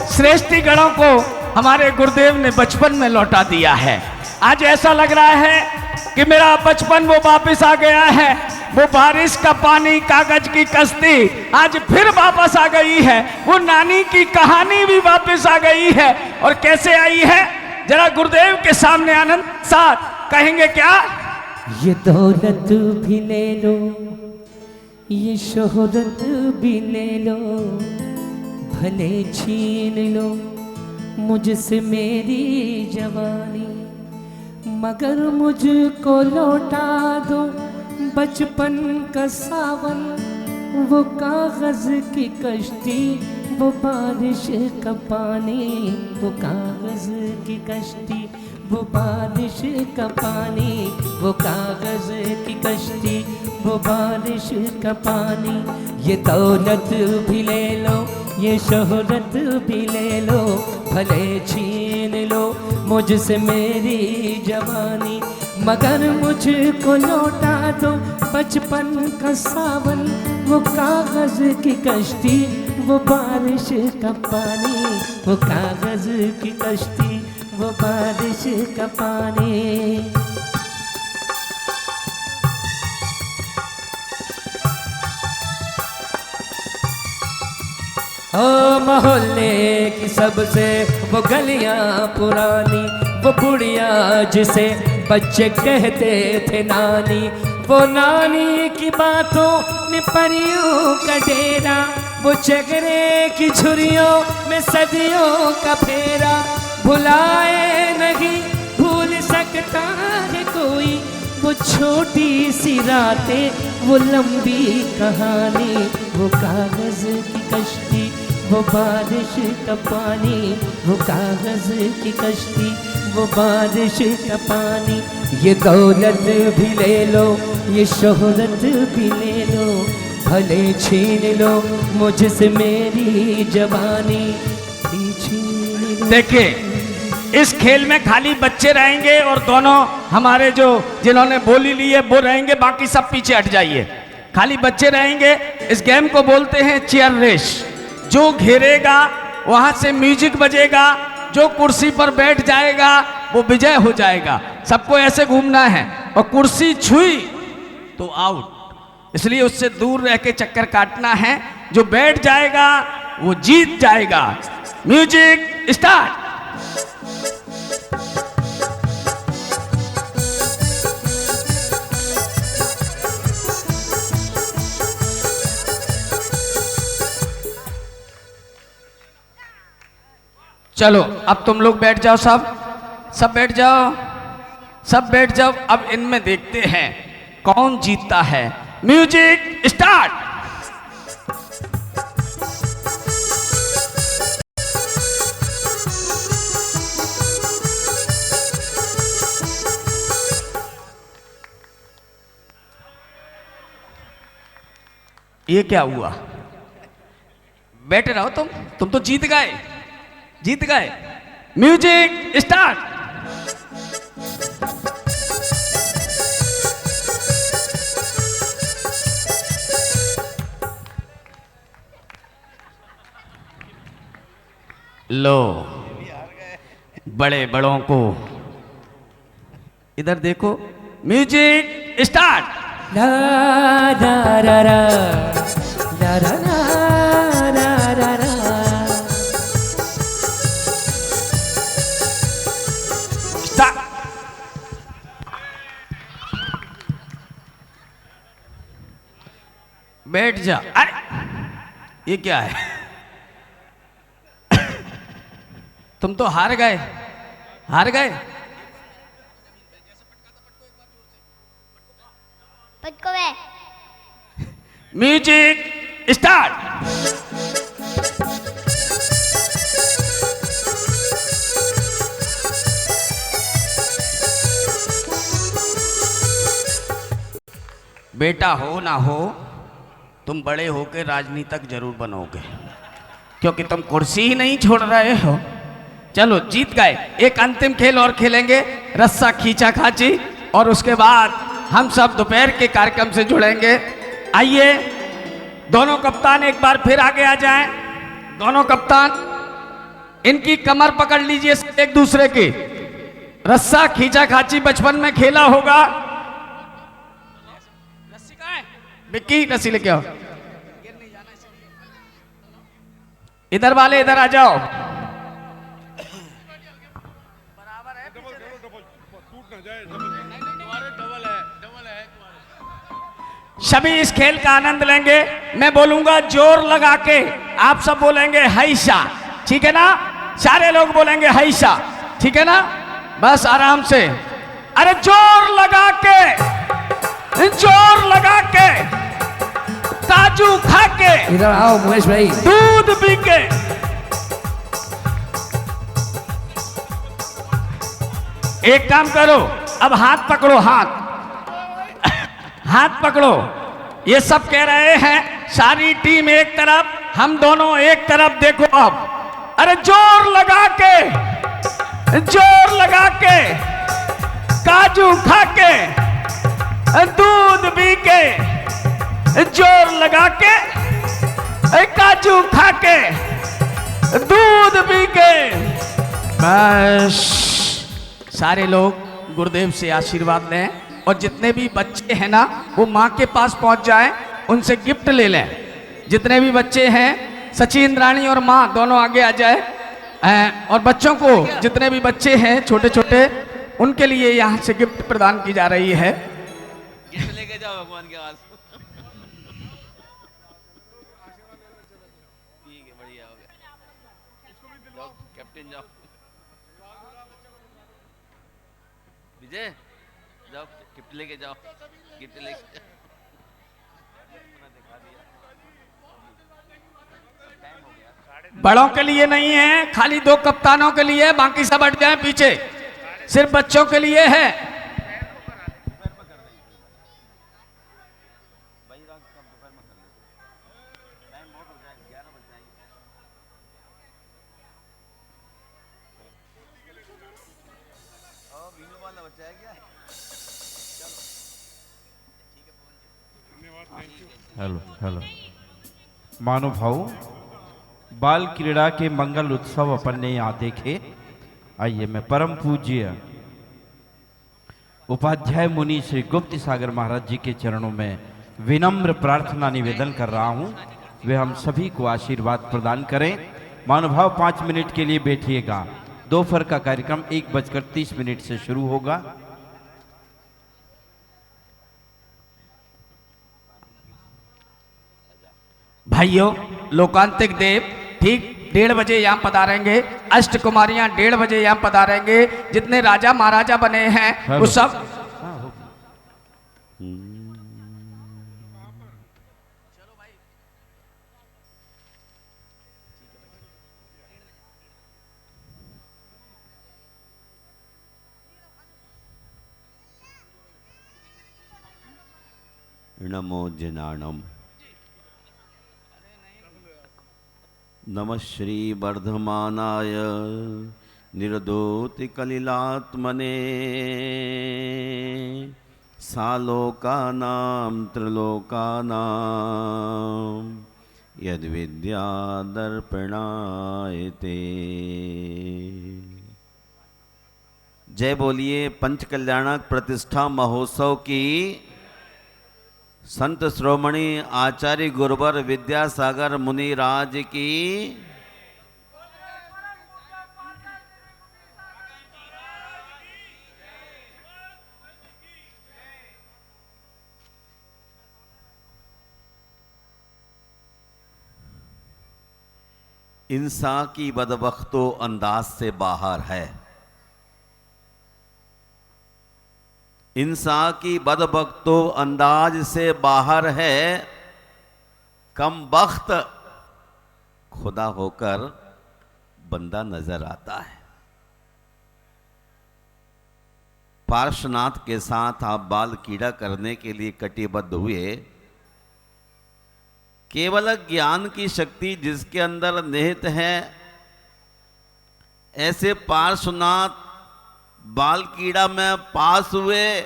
श्रेष्ठी गणों को हमारे गुरुदेव ने बचपन में लौटा दिया है। आज ऐसा लग रहा है कि मेरा बचपन वो वापस आ गया है। वो बारिश का पानी, कागज की कश्ती आज फिर वापस आ गई है। वो नानी की कहानी भी वापस आ गई है। और कैसे आई है, जरा गुरुदेव के सामने आनंद साथ कहेंगे क्या? ये दौलत भी ले लो, ये शोहरत भी ले लो, भले छीन लो मुझसे मेरी जवानी, मगर मुझको लौटा दो बचपन का सावन, वो कागज की कश्ती, वो बारिश का पानी, वो कागज की कश्ती, वो बारिश का पानी, वो कागज की कश्ती, वो बारिश का पानी। ये दौलत भी ले लो, ये शोहरत भी ले लो, भले छीन लो मुझसे मेरी जवानी, मगर मुझको लौटा दो बचपन का सावन, वो कागज की कश्ती, वो बारिश का पानी, वो कागज की कश्ती, वो बारिश का पानी। ओ मोहल्ले की सबसे वो गलियां पुरानी, वो बुढ़िया जिसे बच्चे कहते थे नानी, वो नानी की बातों में परियों का डेरा, वो चगरे की झुरियों में सदियों का फेरा, भुलाए नहीं भूल सकता है कोई, वो छोटी सी रातें, वो लंबी कहानी, वो कागज की कश्ती, वो बारिश का पानी, वो कागज की कश्ती, वो बारिश का पानी। ये दौलत भी ले लो, ये शोहरत भी ले लो, भले छीन लो मुझसे मेरी जवानी, छीन लो। देखिए, इस खेल में खाली बच्चे रहेंगे और दोनों हमारे जो जिन्होंने बोली ली है वो रहेंगे, बाकी सब पीछे हट जाइए। खाली बच्चे रहेंगे। इस गेम को बोलते हैं चेयर रेस। जो घेरेगा वहां से म्यूजिक बजेगा, जो कुर्सी पर बैठ जाएगा वो विजय हो जाएगा। सबको ऐसे घूमना है और कुर्सी छुई तो आउट, इसलिए उससे दूर रह के चक्कर काटना है। जो बैठ जाएगा वो जीत जाएगा। Music start. चलो अब तुम लोग बैठ जाओ, सब बैठ जाओ, सब बैठ जाओ। अब इनमें देखते हैं कौन जीतता है। Music start. ये क्या हुआ? बैठे रहो तुम तो जीत गए, जीत गए। Music start. लो, बड़े बड़ों को इधर देखो। Music start. ला रा रा रा रा रा रा रा रा रा। बैठ जा। अरे ये क्या है? तुम तो हार गए, हार गए। पटको वे। Music start. बेटा हो ना हो, तुम बड़े होकर राजनीतिक जरूर बनोगे, क्योंकि तुम कुर्सी ही नहीं छोड़ रहे हो। चलो जीत गए। एक अंतिम खेल और खेलेंगे, रस्सा खींचा खाची, और उसके बाद हम सब दोपहर के कार्यक्रम से जुड़ेंगे। आइए दोनों कप्तान एक बार फिर आगे आ जाएं। दोनों कप्तान इनकी कमर पकड़ लीजिए एक दूसरे की। रस्सा खींचा खाची बचपन में खेला होगा। रस्सी कहाँ है? विक्की रस्सी लेके आओ। इधर वाले इधर आ जाओ। सभी इस खेल का आनंद लेंगे। मैं बोलूंगा जोर लगा के, आप सब बोलेंगे हैशा, ठीक है ना? सारे लोग बोलेंगे हैशा, ठीक है ना? बस आराम से। अरे जोर लगा के, जोर लगा के, काजू खा के, इधर आओ मुकेश भाई। दूध पी के। एक काम करो, अब हाथ पकड़ो, हाथ हाथ पकड़ो। ये सब कह रहे हैं सारी टीम एक तरफ, हम दोनों एक तरफ। देखो अब, अरे जोर लगा के, जोर लगा के, काजू खा के, दूध पी के, जोर लगा के, काजू खा के, दूध पी के। बस सारे लोग गुरुदेव से आशीर्वाद लें, और जितने भी बच्चे हैं ना वो माँ के पास पहुंच जाएं, उनसे गिफ्ट ले लें। जितने भी बच्चे हैं, सचिन रानी और माँ दोनों आगे आ जाए। और बच्चों को, जितने भी बच्चे हैं छोटे छोटे, उनके लिए यहाँ से गिफ्ट प्रदान की जा रही है। गिफ्ट लेके जाओ भगवान के पास। ठीक है, बढ़िया हो गया। जाओ कैप्टन, जाओ विजय, जाओ गिफ्ट लेके जाओ, गिफ्ट लेके। बड़ों के लिए नहीं है, खाली 2 कप्तानों के लिए, बाकी सब हट जाए पीछे। सिर्फ बच्चों के लिए है। हेलो हेलो महानुभाव, बाल क्रीड़ा के मंगल उत्सव अपन ने यहाँ देखे। आइए मैं परम पूज्य उपाध्याय मुनि श्री गुप्त सागर महाराज जी के चरणों में विनम्र प्रार्थना निवेदन कर रहा हूँ, वे हम सभी को आशीर्वाद प्रदान करें। महानुभाव 5 मिनट के लिए बैठिएगा। दोपहर का कार्यक्रम 1:30 से शुरू होगा। भाइयों, लोकांतिक देव ठीक 1:30 बजे यहाँ पधारेंगे। अष्ट कुमारियां 1:30 बजे यहाँ पधारेंगे। जितने राजा महाराजा बने हैं वो सब। नमो जनानम। नमः श्री वर्धमानाय निर्दोति कलिलात्मने सालोकानां त्रिलोकानां यद्विद्या दर्पणायते। जय बोलिए पंच कल्याणक प्रतिष्ठा महोत्सव की। संत श्रोमणी आचार्य गुरुवर विद्यासागर मुनि राज की। इंसान की बदबख्तो अंदाज से बाहर है। इंसान की बदबख्तो अंदाज से बाहर है। कम बख्त खुदा होकर बंदा नजर आता है। पार्श्वनाथ के साथ आप बाल कीड़ा करने के लिए कटिबद्ध हुए। केवल ज्ञान की शक्ति जिसके अंदर निहित है, ऐसे पार्श्वनाथ बाल कीड़ा में पास हुए।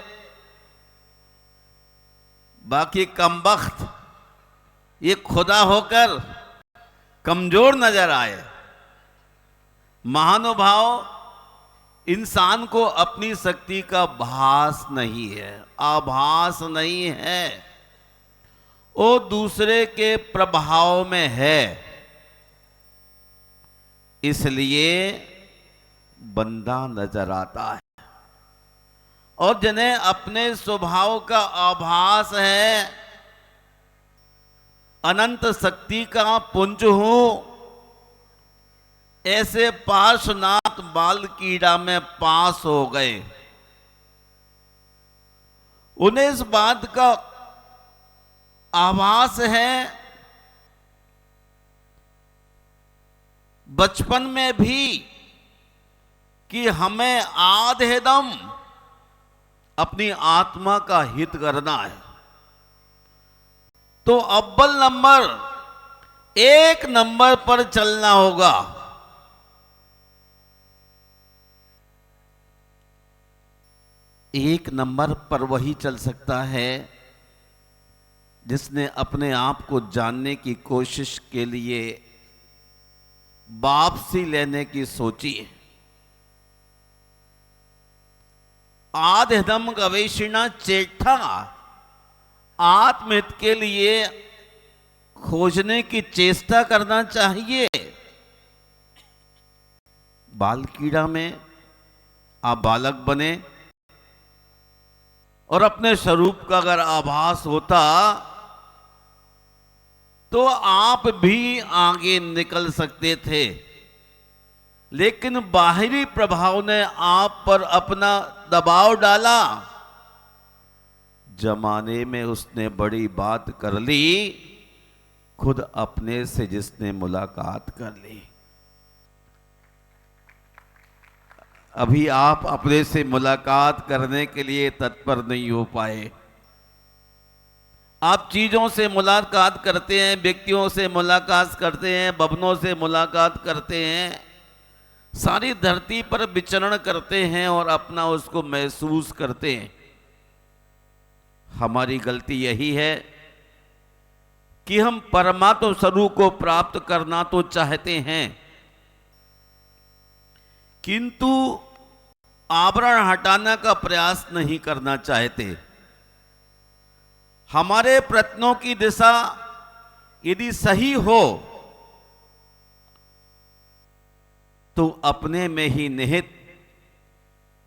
बाकी कमबख्त ये खुदा होकर कमजोर नजर आए। महानुभाव, इंसान को अपनी शक्ति का भास नहीं है, आभास नहीं है, वो दूसरे के प्रभाव में है। इसलिए बंदा नजर आता है। और जिन्हें अपने स्वभाव का आभास है, अनंत शक्ति का पुंज हूं, ऐसे पार्श्वनाथ बाल कीड़ा में पास हो गए। उन्हें इस बात का आभास है बचपन में भी कि हमें आधे दम अपनी आत्मा का हित करना है। तो अव्वल नंबर, एक नंबर पर चलना होगा। एक नंबर पर वही चल सकता है जिसने अपने आप को जानने की कोशिश के लिए वापसी लेने की सोची है। आधम गवेषणा चेठा, आत्महित के लिए खोजने की चेष्टा करना चाहिए। बाल कीड़ा में आप बालक बने और अपने स्वरूप का अगर आभास होता तो आप भी आगे निकल सकते थे, लेकिन बाहरी प्रभाव ने आप पर अपना दबाव डाला। जमाने में उसने बड़ी बात कर ली, खुद अपने से जिसने मुलाकात कर ली। अभी आप अपने से मुलाकात करने के लिए तत्पर नहीं हो पाए। आप चीजों से मुलाकात करते हैं, व्यक्तियों से मुलाकात करते हैं, भवनों से मुलाकात करते हैं, सारी धरती पर विचरण करते हैं और अपना उसको महसूस करते हैं। हमारी गलती यही है कि हम परमात्म स्वरूप को प्राप्त करना तो चाहते हैं, किंतु आवरण हटाने का प्रयास नहीं करना चाहते। हमारे प्रयत्नों की दिशा यदि सही हो तो अपने में ही निहित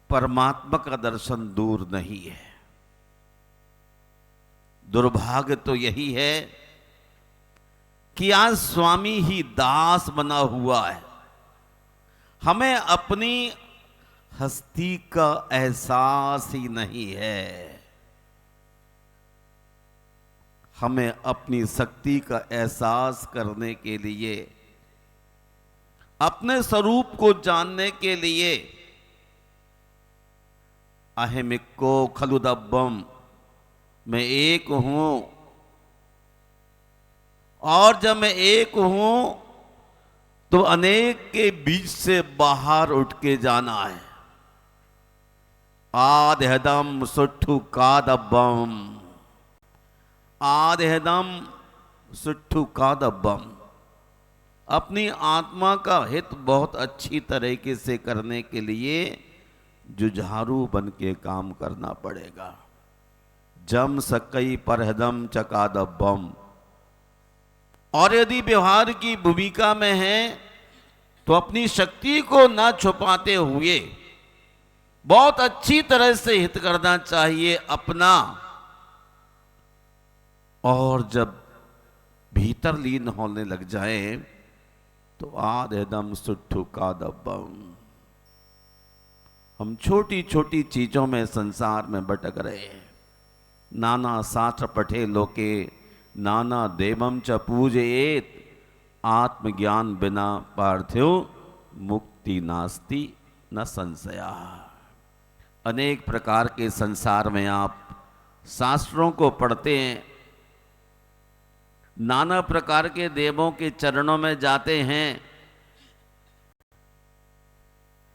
परमात्मा का दर्शन दूर नहीं है। दुर्भाग्य तो यही है कि आज स्वामी ही दास बना हुआ है। हमें अपनी हस्ती का एहसास ही नहीं है। हमें अपनी शक्ति का एहसास करने के लिए, अपने स्वरूप को जानने के लिए, अहमिको खलुदब्बम, मैं एक हूं, और जब मैं एक हूं तो अनेक के बीच से बाहर उठ के जाना है। आधेदम सुट्ठु कादब्बम, आधेदम सुट्ठु कादब्बम। अपनी आत्मा का हित बहुत अच्छी तरीके से करने के लिए जुझारू बन के काम करना पड़ेगा। जम सकई परहदम चकादब्बम। और यदि व्यवहार की भूमिका में है तो अपनी शक्ति को ना छुपाते हुए बहुत अच्छी तरह से हित करना चाहिए अपना। और जब भीतर लीन होने लग जाए तो तो आदेदम सुट्ठु का दब्बम। हम छोटी छोटी चीजों में संसार में भटक रहे हैं। नाना शास्त्र पठे लोके नाना देवम च पूजयेत, आत्मज्ञान बिना पार्थिव मुक्ति नास्ति न संशया। अनेक प्रकार के संसार में आप शास्त्रों को पढ़ते हैं, नाना प्रकार के देवों के चरणों में जाते हैं,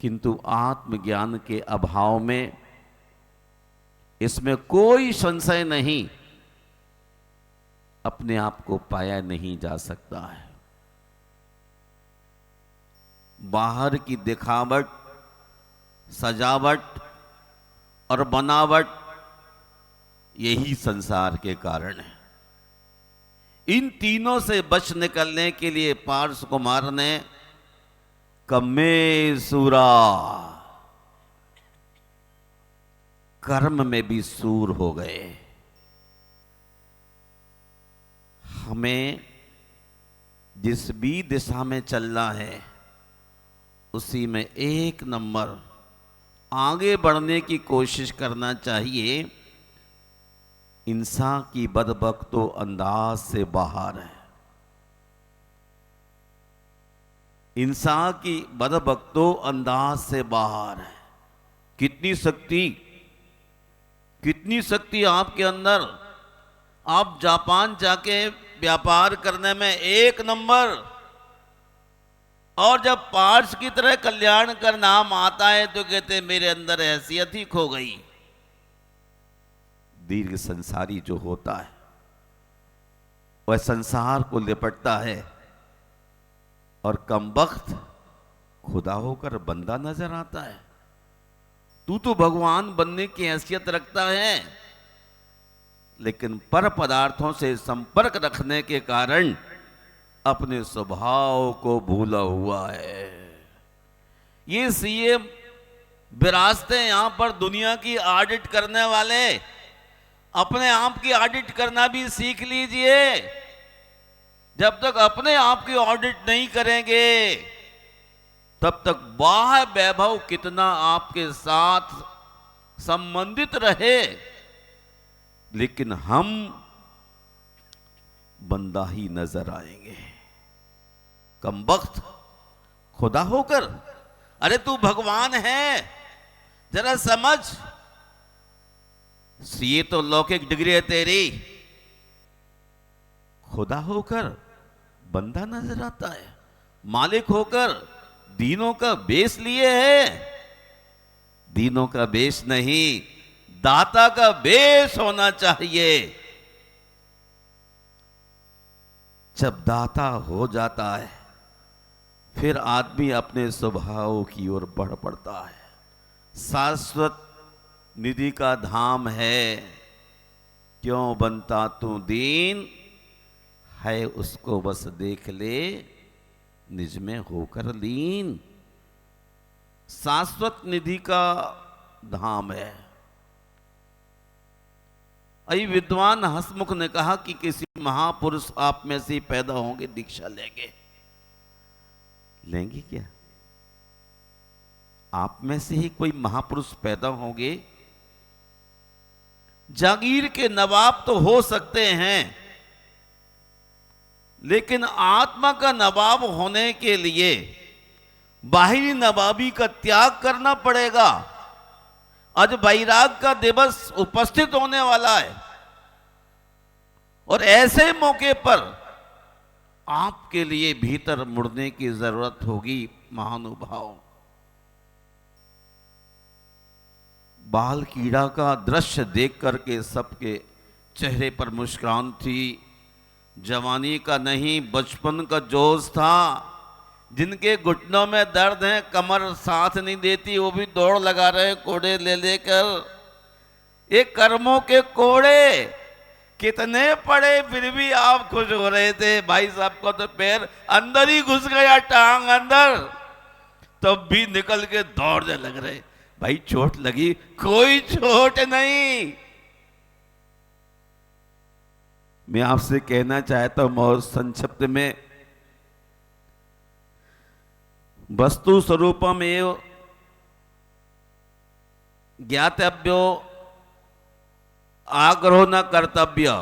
किंतु आत्मज्ञान के अभाव में इसमें कोई संशय नहीं, अपने आप को पाया नहीं जा सकता है। बाहर की दिखावट, सजावट और बनावट यही संसार के कारण है। इन तीनों से बच निकलने के लिए पार्श कुमार ने कम्मे सूरा, कर्म में भी सूर हो गए। हमें जिस भी दिशा में चलना है उसी में एक नंबर आगे बढ़ने की कोशिश करना चाहिए। इंसान की बदबक तो अंदाज से बाहर है। इंसान की बदबक तो अंदाज से बाहर है। कितनी शक्ति आपके अंदर। आप जापान जाके व्यापार करने में एक नंबर, और जब पार्स की तरह कल्याण का नाम आता है तो कहते मेरे अंदर हैसियत ही खो गई। दीर्घ संसारी जो होता है वह संसार को लिपटता है और कमबख्त खुदा होकर बंदा नजर आता है। तू तो भगवान बनने की हैसियत रखता है, लेकिन पर पदार्थों से संपर्क रखने के कारण अपने स्वभाव को भूला हुआ है। ये सीए विरासते यहां पर दुनिया की ऑडिट करने वाले अपने आप की ऑडिट करना भी सीख लीजिए। जब तक अपने आप की ऑडिट नहीं करेंगे तब तक बाह्य वैभव कितना आपके साथ संबंधित रहे, लेकिन हम बंदा ही नजर आएंगे। कमबख्त खुदा होकर, अरे तू भगवान है जरा समझ। ये तो लौकिक डिग्री है तेरी, खुदा होकर बंदा नजर आता है। मालिक होकर दीनों का बेस लिए है। दीनों का बेस नहीं, दाता का बेस होना चाहिए। जब दाता हो जाता है फिर आदमी अपने स्वभाव की ओर बढ़ पड़ता है। शाश्वत निधि का धाम है, क्यों बनता तू दीन है, उसको बस देख ले निज में होकर लीन। शाश्वत निधि का धाम है। अई विद्वान हसमुख ने कहा कि किसी महापुरुष आप में से पैदा होंगे, दीक्षा लेंगे क्या? आप में से ही कोई महापुरुष पैदा होंगे? जागीर के नवाब तो हो सकते हैं, लेकिन आत्मा का नवाब होने के लिए बाहरी नवाबी का त्याग करना पड़ेगा। आज वैराग का दिवस उपस्थित होने वाला है और ऐसे मौके पर आपके लिए भीतर मुड़ने की जरूरत होगी। महानुभाव, बाल कीड़ा का दृश्य देख करके सबके चेहरे पर मुस्कान थी। जवानी का नहीं, बचपन का जोश था। जिनके घुटनों में दर्द है, कमर साथ नहीं देती, वो भी दौड़ लगा रहे कोड़े ले लेकर। ये कर्मों के कोड़े कितने पड़े, फिर भी आप खुश हो रहे थे। भाई साहब का तो पैर अंदर ही घुस गया, टांग अंदर, तब भी निकल के दौड़ने लग रहे। भाई चोट लगी? कोई चोट नहीं। मैं आपसे कहना चाहता हूं और संक्षिप्त में, वस्तु स्वरूपमेव ज्ञातव्यो आग्रह न कर्तव्य।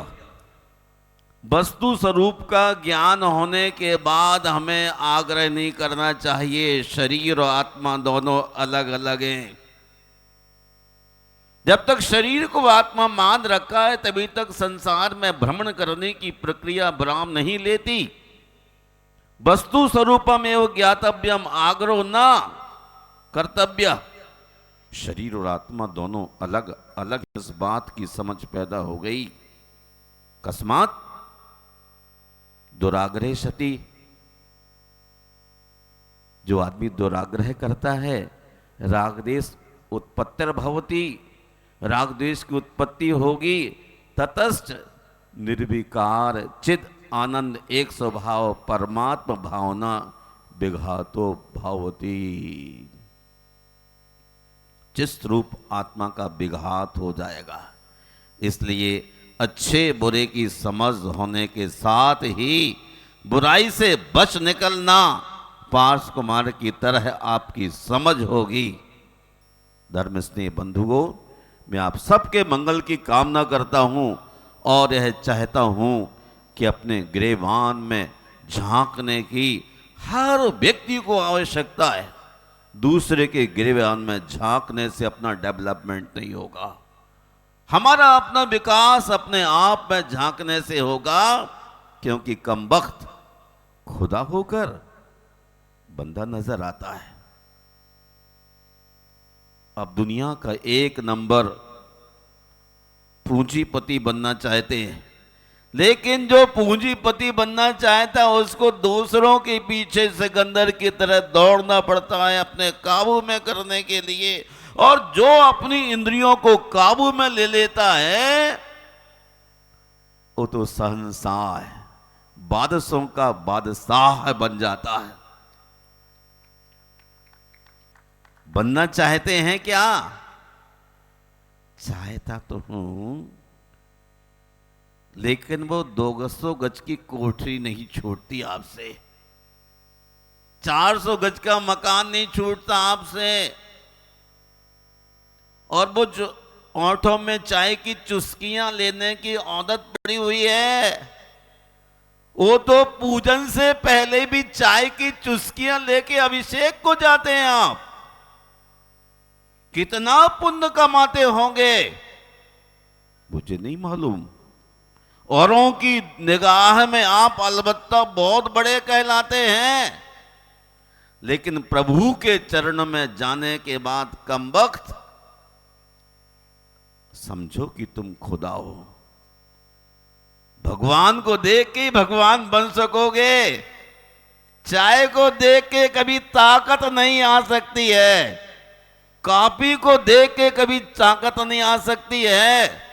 वस्तु स्वरूप का ज्ञान होने के बाद हमें आग्रह नहीं करना चाहिए। शरीर और आत्मा दोनों अलग अलग हैं। जब तक शरीर को आत्मा मान रखा है तभी तक संसार में भ्रमण करने की प्रक्रिया विराम नहीं लेती। वस्तु स्वरूपमेव ज्ञातव्यम आग्रह न कर्तव्य। शरीर और आत्मा दोनों अलग अलग, इस बात की समझ पैदा हो गई। कस्मात दुराग्रह सती, जो आदमी दुराग्रह करता है रागदेश उत्पत्तिर्भवति, राग द्वेष की उत्पत्ति होगी। तटस्थ निर्विकार चिद आनंद एक स्वभाव परमात्मा भावना विघातो भवति। चिस्त रूप आत्मा का विघात हो जाएगा। इसलिए अच्छे बुरे की समझ होने के साथ ही बुराई से बच निकलना पार्श कुमार की तरह आपकी समझ होगी। धर्म स्नेह बंधुओं, मैं आप सबके मंगल की कामना करता हूं और यह चाहता हूं कि अपने ग्रीवान में झांकने की हर व्यक्ति को आवश्यकता है। दूसरे के ग्रीवान में झांकने से अपना डेवलपमेंट नहीं होगा। हमारा अपना विकास अपने आप में झांकने से होगा, क्योंकि कमबख्त खुदा होकर बंदा नजर आता है। अब दुनिया का एक नंबर पूंजीपति बनना चाहते हैं, लेकिन जो पूंजीपति बनना चाहता है उसको दूसरों के पीछे सिकंदर की तरह दौड़ना पड़ता है अपने काबू में करने के लिए। और जो अपनी इंद्रियों को काबू में ले लेता है वो तो शहंशाह है, बादशाहों का बादशाह बन जाता है। बनना चाहते हैं क्या? चाहता तो हूं, लेकिन वो 200 गज की कोठरी नहीं छूटती आपसे, 400 गज का मकान नहीं छूटता आपसे, और वो जो ओंठों में चाय की चुस्कियां लेने की आदत पड़ी हुई है, वो तो पूजन से पहले भी चाय की चुस्कियां लेके अभिषेक को जाते हैं। आप कितना पुण्य कमाते होंगे मुझे नहीं मालूम। औरों की निगाह में आप अलबत्ता बहुत बड़े कहलाते हैं, लेकिन प्रभु के चरण में जाने के बाद कमबख्त समझो कि तुम खुदा हो। भगवान को देख के भगवान बन सकोगे। चाय को देख के कभी ताकत नहीं आ सकती है, कॉफी को देख के कभी ताकत नहीं आ सकती है।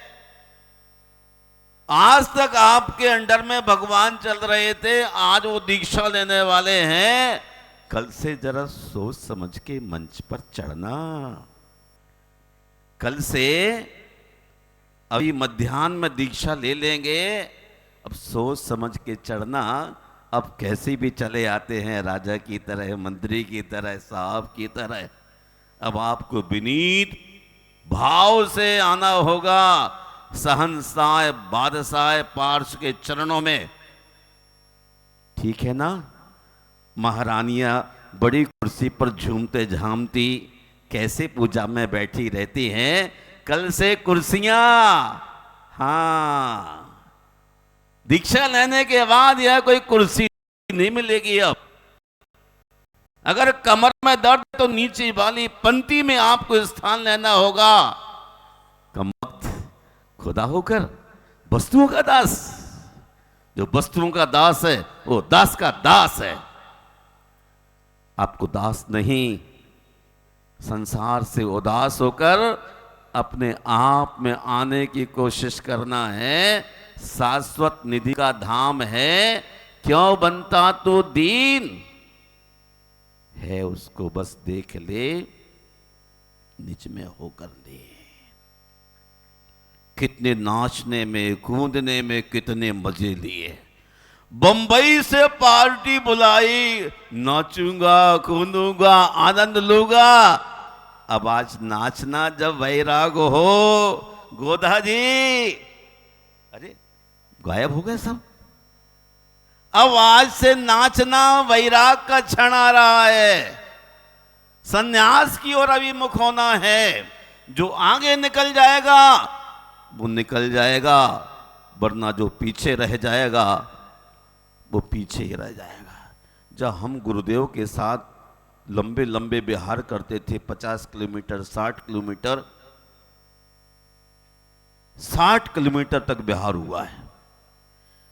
आज तक आपके अंडर में भगवान चल रहे थे, आज वो दीक्षा लेने वाले हैं। कल से जरा सोच समझ के मंच पर चढ़ना। कल से अभी मध्याह्न में दीक्षा ले लेंगे, अब सोच समझ के चढ़ना। अब कैसे भी चले आते हैं राजा की तरह, मंत्री की तरह, साहब की तरह। अब आपको विनीत भाव से आना होगा शहंशाह बादशाह पार्श के चरणों में। ठीक है ना? महारानियां बड़ी कुर्सी पर झूमते झामती कैसे पूजा में बैठी रहती हैं। कल से कुर्सियां, हाँ, दीक्षा लेने के बाद यह कोई कुर्सी नहीं मिलेगी। अब अगर कमर में दर्द तो नीचे वाली पंक्ति में आपको स्थान लेना होगा। कमबख्त खुदा होकर वस्तुओं का दास। जो वस्तुओं का दास है वो दास का दास है। आपको दास नहीं, संसार से उदास होकर अपने आप में आने की कोशिश करना है। शाश्वत निधि का धाम है, क्यों बनता तो दीन है, उसको बस देख ले, निज में होकर ले। कितने नाचने में कूदने में कितने मजे लिए, बंबई से पार्टी बुलाई, नाचूंगा कूदूंगा आनंद लूंगा। अब आज नाचना जब वैराग हो, गोधा जी, अरे गायब हो गए सब। अब आज से नाचना वैराग का क्षण आ रहा है, संन्यास की ओर अभिमुख होना है। जो आगे निकल जाएगा वो निकल जाएगा, वरना जो पीछे रह जाएगा वो पीछे ही रह जाएगा। जब हम गुरुदेव के साथ लंबे लंबे विहार करते थे, 50 किलोमीटर 60 किलोमीटर 60 किलोमीटर तक विहार हुआ है,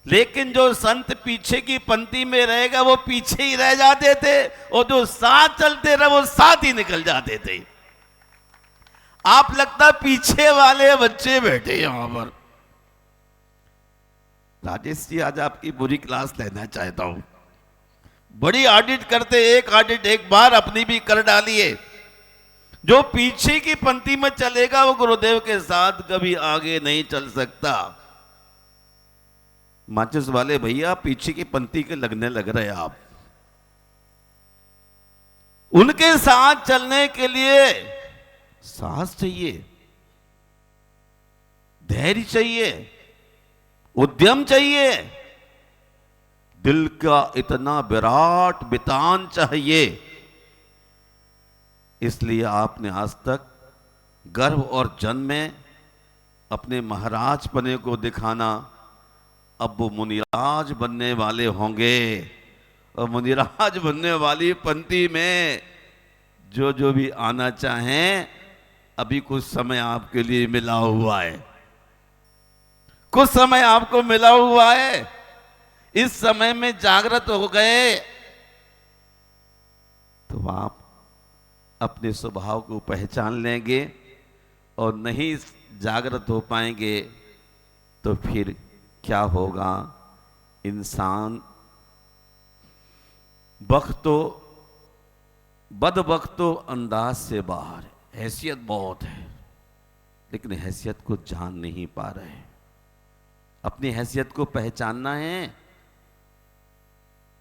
लेकिन जो संत पीछे की पंक्ति में रहेगा वो पीछे ही रह जाते थे, और जो साथ चलते रहे वो साथ ही निकल जाते थे। आप लगता पीछे वाले बच्चे बैठे यहां पर। राजेश जी, आज आपकी बुरी क्लास लेना चाहता हूं। बड़ी ऑडिट करते, एक ऑडिट एक बार अपनी भी कर डालिए। जो पीछे की पंक्ति में चलेगा वो गुरुदेव के साथ कभी आगे नहीं चल सकता। माचिस वाले भैया, पीछे की पंक्ति के लगने लग रहे आप। उनके साथ चलने के लिए साहस चाहिए, धैर्य चाहिए, उद्यम चाहिए, दिल का इतना विराट वितान चाहिए। इसलिए आपने आज तक गर्व और जन में अपने महाराज पने को दिखाना, अब वो मुनिराज बनने वाले होंगे, और मुनिराज बनने वाली पंक्ति में जो जो भी आना चाहें, अभी कुछ समय आपके लिए मिला हुआ है, कुछ समय आपको मिला हुआ है। इस समय में जागृत हो गए तो आप अपने स्वभाव को पहचान लेंगे, और नहीं जागृत हो पाएंगे तो फिर क्या होगा। इंसान बख्तो बदबख्तो अंदाज से बाहर है, हैसियत बहुत है, लेकिन हैसियत को जान नहीं पा रहे। अपनी हैसियत को पहचानना है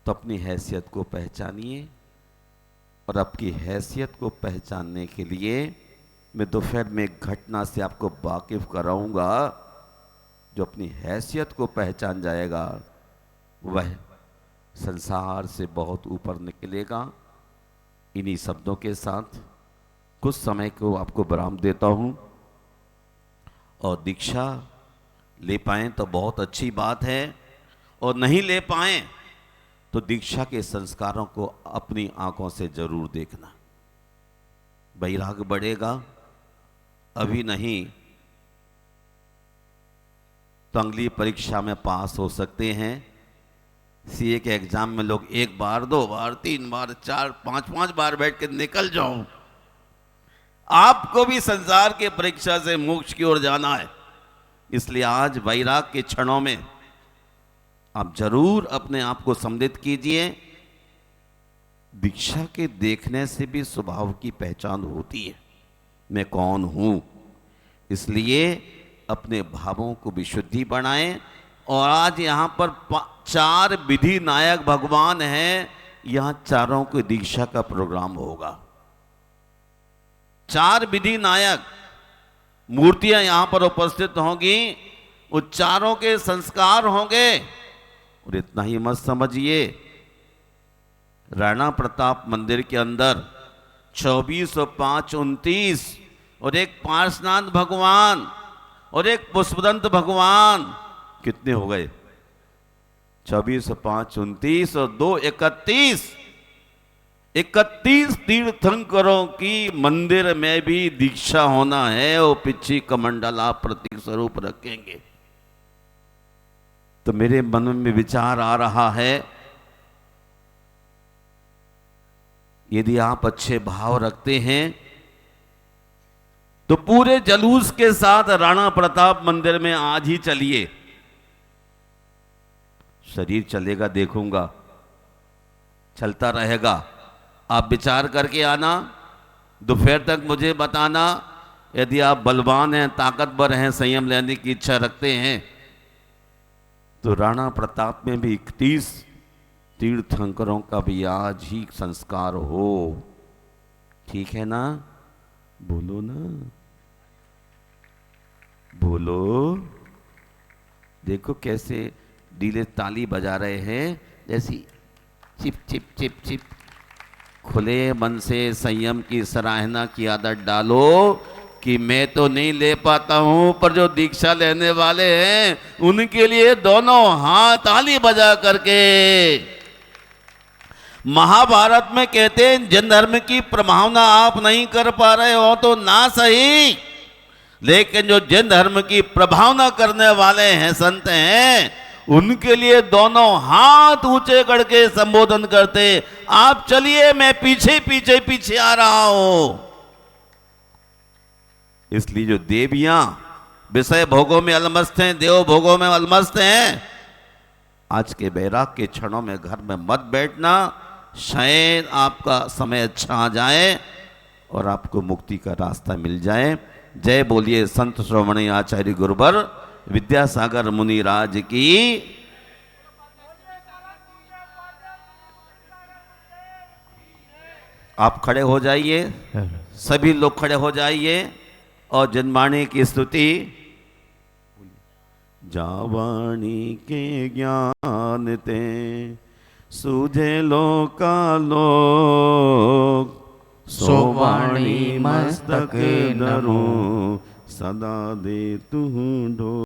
तो अपनी हैसियत को पहचानिए। और आपकी हैसियत को पहचानने के लिए मैं दोपहर में एक घटना से आपको वाकिफ कराऊंगा। जो अपनी हैसियत को पहचान जाएगा वह संसार से बहुत ऊपर निकलेगा। इन्हीं शब्दों के साथ कुछ समय को आपको विराम देता हूं, और दीक्षा ले पाएं तो बहुत अच्छी बात है, और नहीं ले पाएं तो दीक्षा के संस्कारों को अपनी आंखों से जरूर देखना। वैराग बढ़ेगा, अभी नहीं तो अगली परीक्षा में पास हो सकते हैं। सीए के एग्जाम में लोग 1 बार 2 बार 3 बार 4 5 बार बैठ के निकल जाओ। आपको भी संसार के परीक्षा से मोक्ष की ओर जाना है, इसलिए आज वैराग के क्षणों में आप जरूर अपने आप को सम्मिलित कीजिए। दीक्षा के देखने से भी स्वभाव की पहचान होती है, मैं कौन हूं। इसलिए अपने भावों को विशुद्धि बनाएं। और आज यहां पर 4 विधि नायक भगवान हैं, यहां चारों की दीक्षा का प्रोग्राम होगा। 4 विधि नायक मूर्तियां यहां पर उपस्थित होंगी, वो चारों के संस्कार होंगे। और इतना ही मत समझिए, राणा प्रताप मंदिर के अंदर 24 और 5 29 और एक पार्श्वनाथ भगवान और एक पुष्पदंत भगवान, कितने हो गए? 24 और 5 29 और 2 31 31 तीर्थंकरों की मंदिर में भी दीक्षा होना है। वो पिछी कमंडला प्रतीक स्वरूप रखेंगे। तो मेरे मन में विचार आ रहा है, यदि आप अच्छे भाव रखते हैं तो पूरे जलूस के साथ राणा प्रताप मंदिर में आज ही चलिए। शरीर चलेगा देखूंगा, चलता रहेगा। आप विचार करके आना, दोपहर तक मुझे बताना। यदि आप बलवान हैं, ताकतवर हैं, संयम लेने की इच्छा रखते हैं तो राणा प्रताप में भी 31 तीर्थंकरों का भी आज ही संस्कार हो। ठीक है ना? बोलो ना, बोलो। देखो कैसे डीले ताली बजा रहे हैं, जैसी चिप चिप चिप चिप। खुले मन से संयम की सराहना की आदत डालो कि मैं तो नहीं ले पाता हूं, पर जो दीक्षा लेने वाले हैं उनके लिए दोनों हाथ ताली बजा करके। महाभारत में कहते हैं जन धर्म की प्रभावना आप नहीं कर पा रहे हो तो ना सही, लेकिन जो जन धर्म की प्रभावना करने वाले हैं, संत हैं, उनके लिए दोनों हाथ ऊंचे करके संबोधन करते, आप चलिए मैं पीछे पीछे पीछे आ रहा हूं। इसलिए जो देवियां विषय भोगों में अलमस्त हैं, देव भोगों में अलमस्त हैं, आज के बैराग के क्षणों में घर में मत बैठना। शायद आपका समय अच्छा आ जाए और आपको मुक्ति का रास्ता मिल जाए। जय बोलिए संत श्रोमणी आचार्य गुरुवर विद्यासागर मुनि राज की। आप खड़े हो जाइए, सभी लोग खड़े हो जाइए और जनवाणी की स्तुति। जावाणी के ज्ञान ते सूझे लोका लोक, सोवाणी मस्तक धरो सदा दे तू ढो।